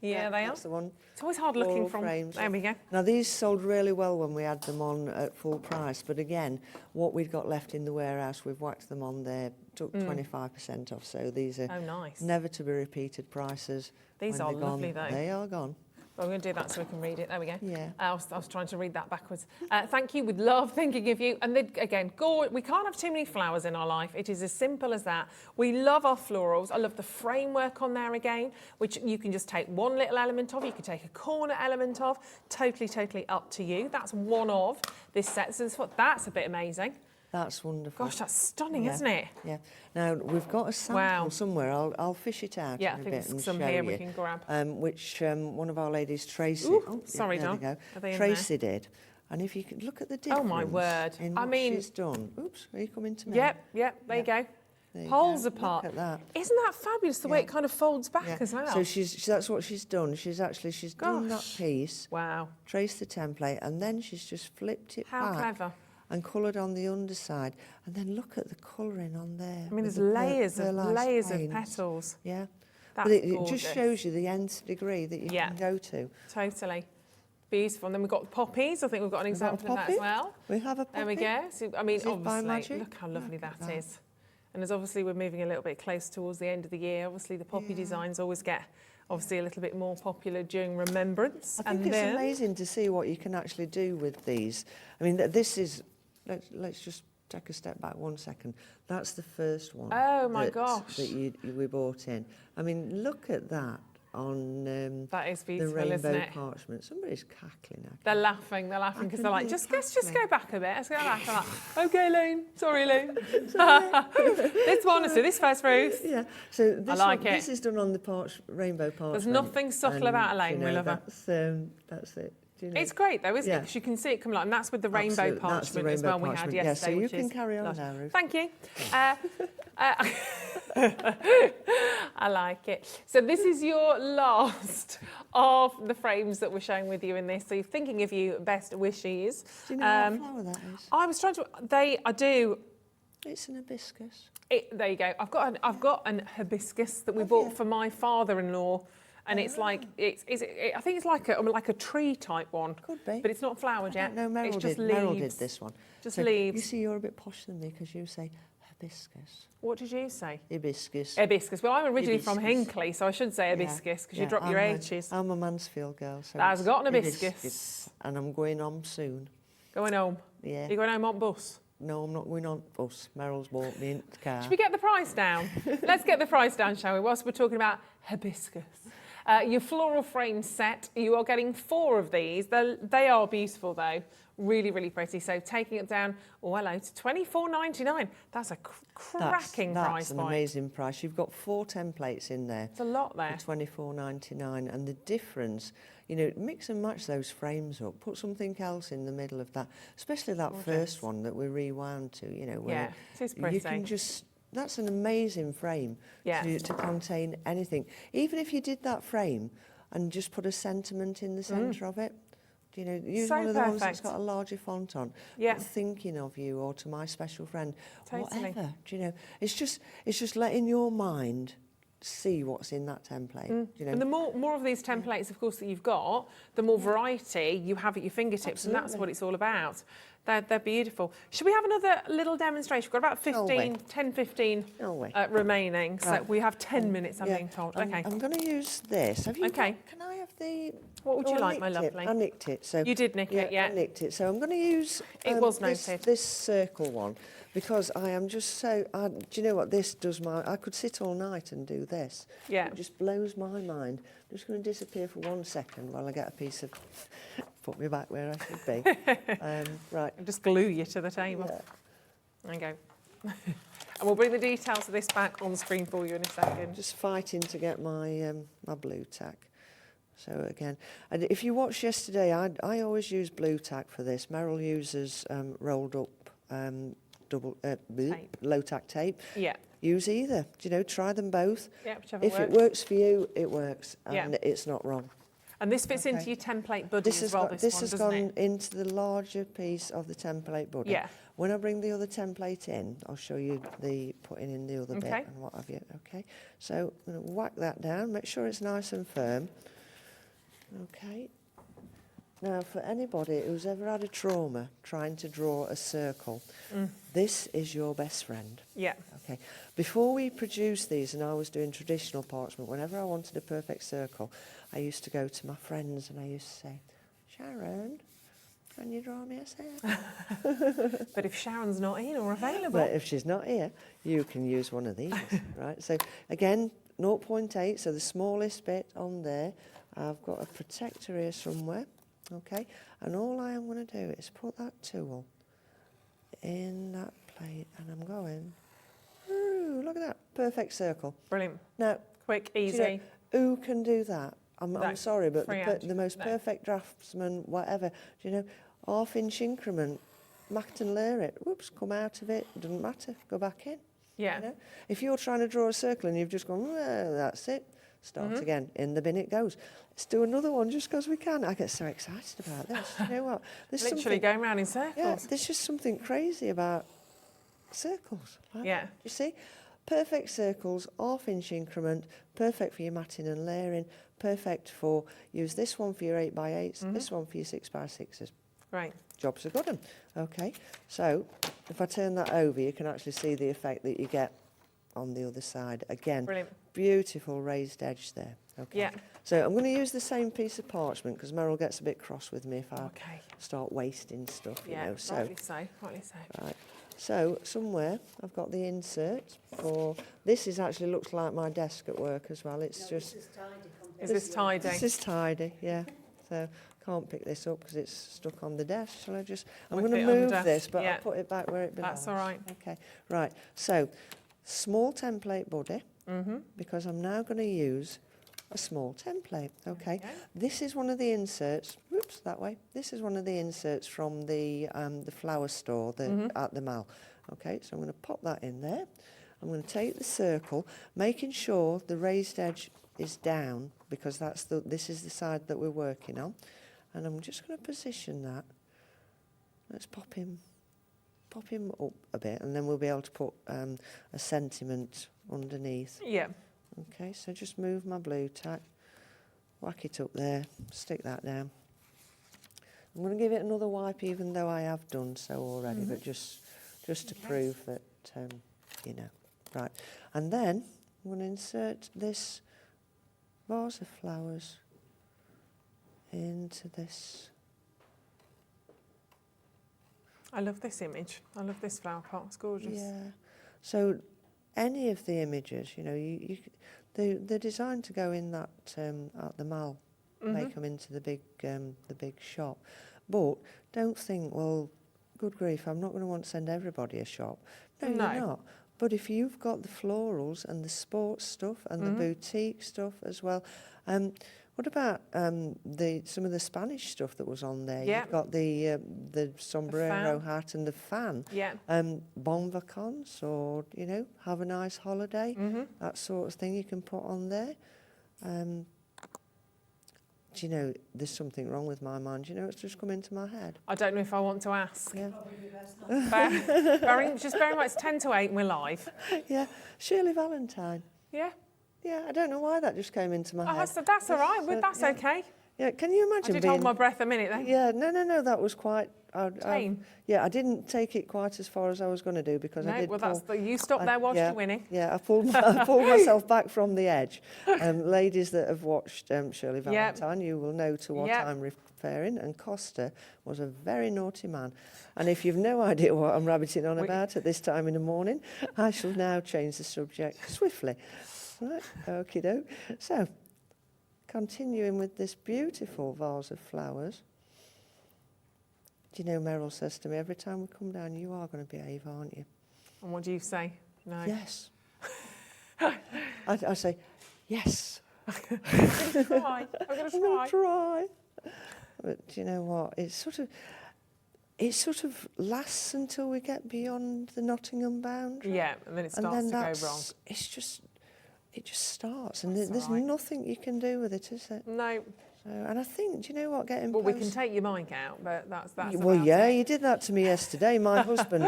Yeah, they are. That's the one. It's always hard looking from... Frames. There we go. Now, these sold really well when we had them on at full price, but again, what we've got left in the warehouse, we've whacked them on there, took 25% off, so these are nice. never to be repeated prices. These are lovely, though. They are gone. Well, we're going to do that so we can read it. There we go. Yeah. I was trying to read that backwards. Thank you. We'd love thinking of you. And again, we can't have too many flowers in our life. It is as simple as that. We love our florals. I love the framework on there again, which you can just take one little element of. You can take a corner element of. Totally, totally up to you. That's one of this set. So that's a bit amazing. That's wonderful. Gosh, that's stunning, isn't it? Yeah. Now, we've got a sample somewhere. I'll fish it out in a bit and I think some show here you, we can grab. Which one of our ladies, Tracy... sorry, there John. we go. Are they in Tracy did. And if you could look at the difference... Oh, my word. In I what mean... she's done. Oops, are you coming to me? Yep, there you go. Poles apart. Look at that. Isn't that fabulous, the way it kind of folds back as well? So that's what she's done. She's done that piece, traced the template, and then she's just flipped it back. How clever. And coloured on the underside. And then look at the colouring on there. I mean, there's layers of petals. Yeah. That's but it gorgeous. just shows you the nth degree that you can go to. Totally. Beautiful. And then we've got poppies. I think we've got an example of that as well. We have a poppy. There we go. So, I mean, obviously, look how lovely that is. And as obviously we're moving a little bit close towards the end of the year, obviously the poppy designs always get obviously a little bit more popular during Remembrance. I think it's amazing to see what you can actually do with these. I mean, this is... Let's just take a step back 1 second. That's the first one. Oh my gosh! That we bought in. I mean, look at that on that is beautiful, the rainbow isn't it? Parchment. Somebody's cackling. They're laughing because they're like, let's just go back a bit. Let's go back. I'm like, okay, Elaine. Sorry, Elaine. This one, so this first Ruth. Yeah. So this I like it. This is done on the rainbow Parchment. There's nothing subtle about Elaine, we love her. That's it. You know? It's great though, isn't it? Because you can see it come along, and that's with the rainbow parchment as well we had yesterday. Yeah, so you can carry on now, Ruth. Thank you. I like it. So this is your last of the frames that we're showing with you in this. So thinking of you, best wishes. Do you know what flower that is? I was trying to. I do. It's an hibiscus. There you go. I've got an hibiscus that we bought for my father-in-law, and it's like I think it's like a tree type one. Could be, but it's not flowered yet. No, Meryl it's just did. leaves. Meryl did this one. Just so leaves. You see, you're a bit posh than me because you say hibiscus. What did you say? Hibiscus. Hibiscus. Well, I'm originally from Hibiscus. Hinckley, so I should say hibiscus because you drop your H's. I'm a Mansfield girl. So That's it's got an hibiscus. And I'm going home soon. Going home. Yeah. You're going home on bus. No, I'm not going on bus. Meryl's bought me in the car. Should we get the price down? Let's get the price down, shall we? Whilst we're talking about hibiscus. Your floral frame set, you are getting 4 of these. They are beautiful though, really, really pretty. So taking it down, oh hello, to $24.99. That's a cracking price point. That's an amazing price. You've got 4 templates in there. It's a lot there. For $24.99, and the difference, you know, mix and match those frames up. Put something else in the middle of that, especially that first one that we rewound to. You know, where it is pretty. you can just. That's an amazing frame to contain anything. Even if you did that frame and just put a sentiment in the centre of it, you know, use one of the ones that's got a larger font on. Thinking of you, or to my special friend, whatever. Do you know? It's just letting your mind see what's in that template. You know? And the more of these templates, of course, that you've got, the more variety you have at your fingertips, and that's what it's all about. They're beautiful. Should we have another little demonstration? We've got about 10, 15 remaining, so we have 10 minutes, I'm being told. Okay. I'm going to use this. Have you can I have the... What would you like, my lovely? I nicked it. So you did nick it, yeah. I nicked it. So I'm going to use this circle one, because I am just so... do you know what this does? I could sit all night and do this. Yeah. It just blows my mind. I'm just going to disappear for 1 second while I get a piece of... Put me back where I should be. Right. And just glue you to the table. Yeah. There you go. And we'll bring the details of this back on screen for you in a second. Just fighting to get my my blue tack. So again, and if you watched yesterday, I always use blue tack for this. Meryl uses rolled up low tack tape. Yeah. Use either. Do you know? Try them both. Yeah, whichever if it works for you, it works, and it's not wrong. And this fits into your template buddy as well, this has gone into the larger piece of the template buddy. Yeah. When I bring the other template in, I'll show you the putting in the other bit and what have you. Okay. So I'm going to whack that down, make sure it's nice and firm. Okay. Now, for anybody who's ever had a trauma trying to draw a circle, this is your best friend. Yeah. Okay. Before we produced these, and I was doing traditional parchment, whenever I wanted a perfect circle, I used to go to my friends and I used to say, Sharon, can you draw me a circle? But if Sharon's not in or available... But if she's not here, you can use one of these, right? So, again, 0.8, so the smallest bit on there. I've got a protector here somewhere. Okay, and all I am going to do is put that tool in that plate, and I'm going, ooh, look at that, perfect circle. Brilliant. Now, quick, easy. You know, who can do that? I'm sorry, but the most perfect draftsman, whatever, do you know, half-inch increment, mac and layer it, whoops, come out of it, doesn't matter, go back in. Yeah. You know? If you're trying to draw a circle and you've just gone, well, that's it, start again, in the bin it goes. Let's do another one just because we can. I get so excited about this. You know what? There's literally going round in circles. Yeah, there's just something crazy about circles. Right? Yeah. You see? Perfect circles, half-inch increment, perfect for your matting and layering, perfect for, use this one for your 8x8s, this one for your 6x6s. Right. Jobs are good. Okay, so if I turn that over, you can actually see the effect that you get on the other side. Again, brilliant. Beautiful raised edge there. Okay. Yeah. So I'm going to use the same piece of parchment because Meryl gets a bit cross with me if I start wasting stuff. Yeah, you know. So, rightly so, rightly so. Right. So somewhere I've got the insert for this. Is actually looks like my desk at work as well. It's just. Is this tidy? This is tidy. Yeah. So can't pick this up because it's stuck on the desk. Shall I just? I'm going to move this, but I'll put it back where it belongs. That's all right. Okay. Right. So small template body because I'm now going to use a small template. Okay. This is one of the inserts. Whoops, that way. This is one of the inserts from the flower store at the mall. Okay. So I'm going to pop that in there. I'm going to take the circle, making sure the raised edge is down, because this is the side that we're working on. And I'm just going to position that. Let's pop him up a bit, and then we'll be able to put a sentiment underneath. Yeah. Okay, so just move my blue tack, whack it up there, stick that down. I'm going to give it another wipe, even though I have done so already, but just to prove that, you know. Right, and then I'm going to insert this vase of flowers into this. I love this image. I love this flower pot. It's gorgeous. Yeah. So any of the images, you know, they're designed to go in that at the mall, make them into the big shop. But don't think, well, good grief, I'm not going to want to send everybody a shop. No, you're not. But if you've got the florals and the sports stuff and the boutique stuff as well, what about some of the Spanish stuff that was on there? Yeah. You've got the sombrero hat and the fan. Yeah. Bon vacances, or, you know, have a nice holiday, that sort of thing you can put on there. Do you know, there's something wrong with my mind. Do you know, it's just come into my head. I don't know if I want to ask. Yeah. Just bear in mind, it's 10 to 8 and we're live. Yeah. Shirley Valentine. Yeah. Yeah, I don't know why that just came into my head. So that's all right. That's yeah. okay. Yeah, can you imagine I did hold my breath a minute then. Yeah, no, that was quite... Tame. Yeah, I didn't take it quite as far as I was going to do, because I did you stopped there whilst you're winning. Yeah, I pulled myself back from the edge. Ladies that have watched Shirley Valentine, you will know to what I'm referring, and Costa was a very naughty man. And if you've no idea what I'm rabbiting on about at this time in the morning, I shall now change the subject swiftly. Right, okie doke. So, continuing with this beautiful vase of flowers. Do you know, Meryl says to me, every time we come down, you are going to behave, aren't you? And what do you say? No. Yes. I say, yes. I'm going to try. I'm going to try. But do you know what? It sort of lasts until we get beyond the Nottingham boundary. Yeah, and then it starts to go wrong. It just starts, and there's nothing you can do with it, is it? No. So, and I think, do you know what? Well, we can take your mic out, but that's well, yeah, you did that to me yesterday. My husband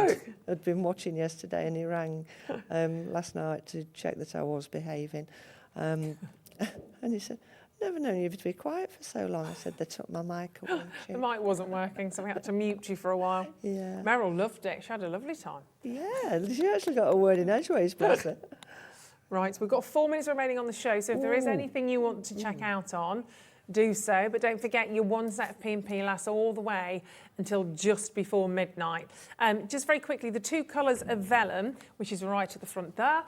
had been watching yesterday, and he rang last night to check that I was behaving. And he said, never known you to be quiet for so long. I said, they took my mic away. The mic wasn't working, so we had to mute you for a while. Yeah. Meryl loved it. She had a lovely time. Yeah, she actually got a word in edgeways, bless her. Right, so we've got 4 minutes remaining on the show, so if there is anything you want to check out on, do so. But don't forget your one set of P&P lasts all the way until just before midnight. Just very quickly, the 2 colours of vellum, which is right at the front there,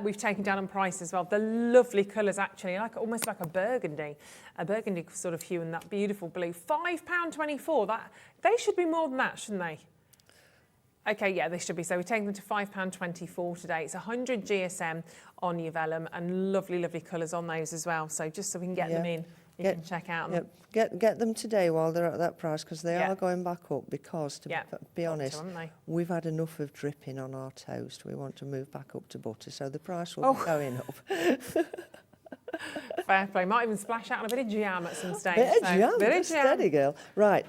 we've taken down on price as well. They're lovely colours, actually, almost like a burgundy sort of hue, and that beautiful blue. £5.24. They should be more than that, shouldn't they? Okay, yeah, they should be. So we're taking them to £5.24 today. It's 100 GSM on your vellum, and lovely, lovely colours on those as well. So just so we can get them in, you can check out them. Get them today while they're at that price, because they are going back up, because, to be honest, we've had enough of dripping on our toast. We want to move back up to butter, so the price will be going up. Fair play. Might even splash out on a bit of jam at some stage. Bit of jam. Steady, girl. Right,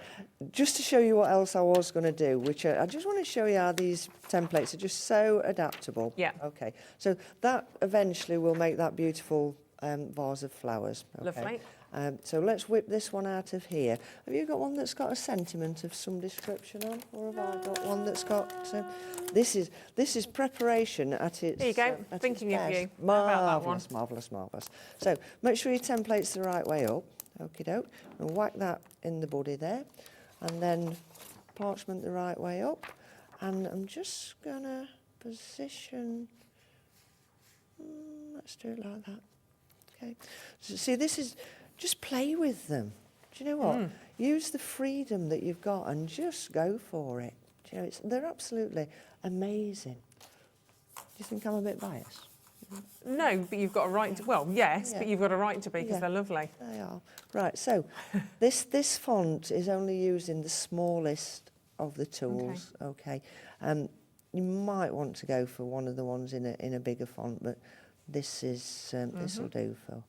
just to show you what else I was going to do, which I just want to show you how these templates are just so adaptable. Yeah. Okay, so that eventually will make that beautiful vase of flowers. Okay. Lovely. So let's whip this one out of here. Have you got one that's got a sentiment of some description on, or have I got one that's got? This is preparation at its. There you go. Thinking of you. Marvellous, marvellous, marvellous. So make sure your template's the right way up. Okie doke. And whack that in the body there, and then parchment the right way up. And I'm just gonna position. Let's do it like that. Okay. So see, this is. Just play with them. Do you know what? Use the freedom that you've got and just go for it. Do you know, they're absolutely amazing. Do you think I'm a bit biased? No, but you've got a right to, well, yes, but you've got a right to be, because they're lovely. They are. Right, so this font is only using the smallest of the tools, okay? you might want to go for one of the ones in a bigger font, but this is this will do for.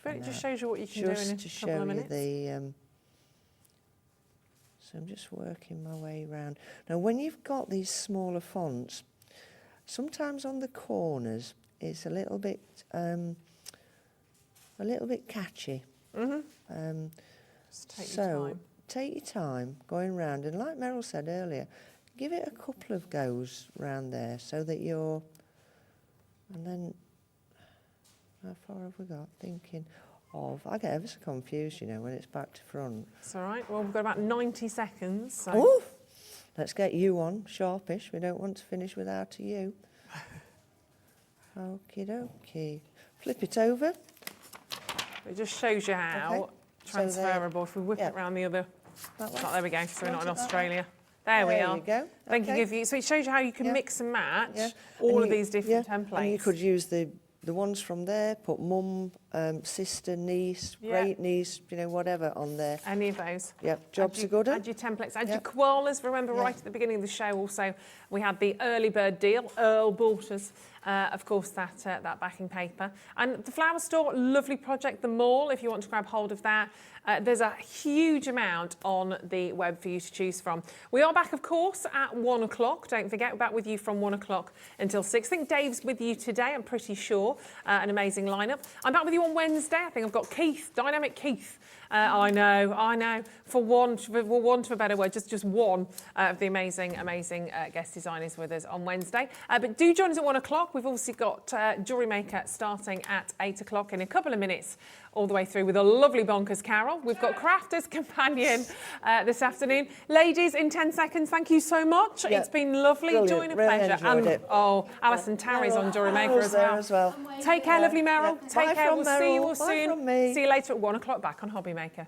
But it just shows you what you can just do in to a show couple of you minutes. the. So I'm just working my way around. Now, when you've got these smaller fonts, sometimes on the corners it's a little bit catchy. Just take your time. Take your time going round, and like Meryl said earlier, give it a couple of goes round there so that you're. And then, how far have we got? Thinking of. I get ever so confused, you know, when it's back to front. It's all right. Well, we've got about 90 seconds. So. Oh, let's get you on, sharpish. We don't want to finish without a you. Okie dokie. Flip it over. It just shows you how transferable. If we whip it around the other. There we go. So we're not in Australia. There we are. There you go. Thinking of you. So it shows you how you can mix and match all of these different templates. And you could use the ones from there, put mum, sister, niece, great niece, you know, whatever on there. Any of those. Yep, jobs are good. Add your templates, add your koalas. Remember right at the beginning of the show also, we had the early bird deal. Earl bought us, of course, that backing paper. And the Flower Store, lovely project, the mall, if you want to grab hold of that. There's a huge amount on the web for you to choose from. We are back, of course, at 1 o'clock. Don't forget, we're back with you from 1 o'clock until 6. I think Dave's with you today, I'm pretty sure. An amazing lineup. I'm back with you on Wednesday. I think I've got Keith, Dynamic Keith. I know. For want of a better word, just one of the amazing guest designers with us on Wednesday. But do join us at 1 o'clock. We've also got Jewellery Maker starting at 8 o'clock in a couple of minutes, all the way through with a lovely bonkers carol. We've got Crafter's Companion this afternoon. Ladies, in 10 seconds, thank you so much. It's been lovely. Brilliant. Join a Really pleasure. enjoyed And it. Alison Tarry's on Jewellery Maker as well. Take care, lovely Meryl. Take Bye care. from We'll see you all Meryl. Bye soon. from me. See you later at 1 o'clock back on Hobbymaker.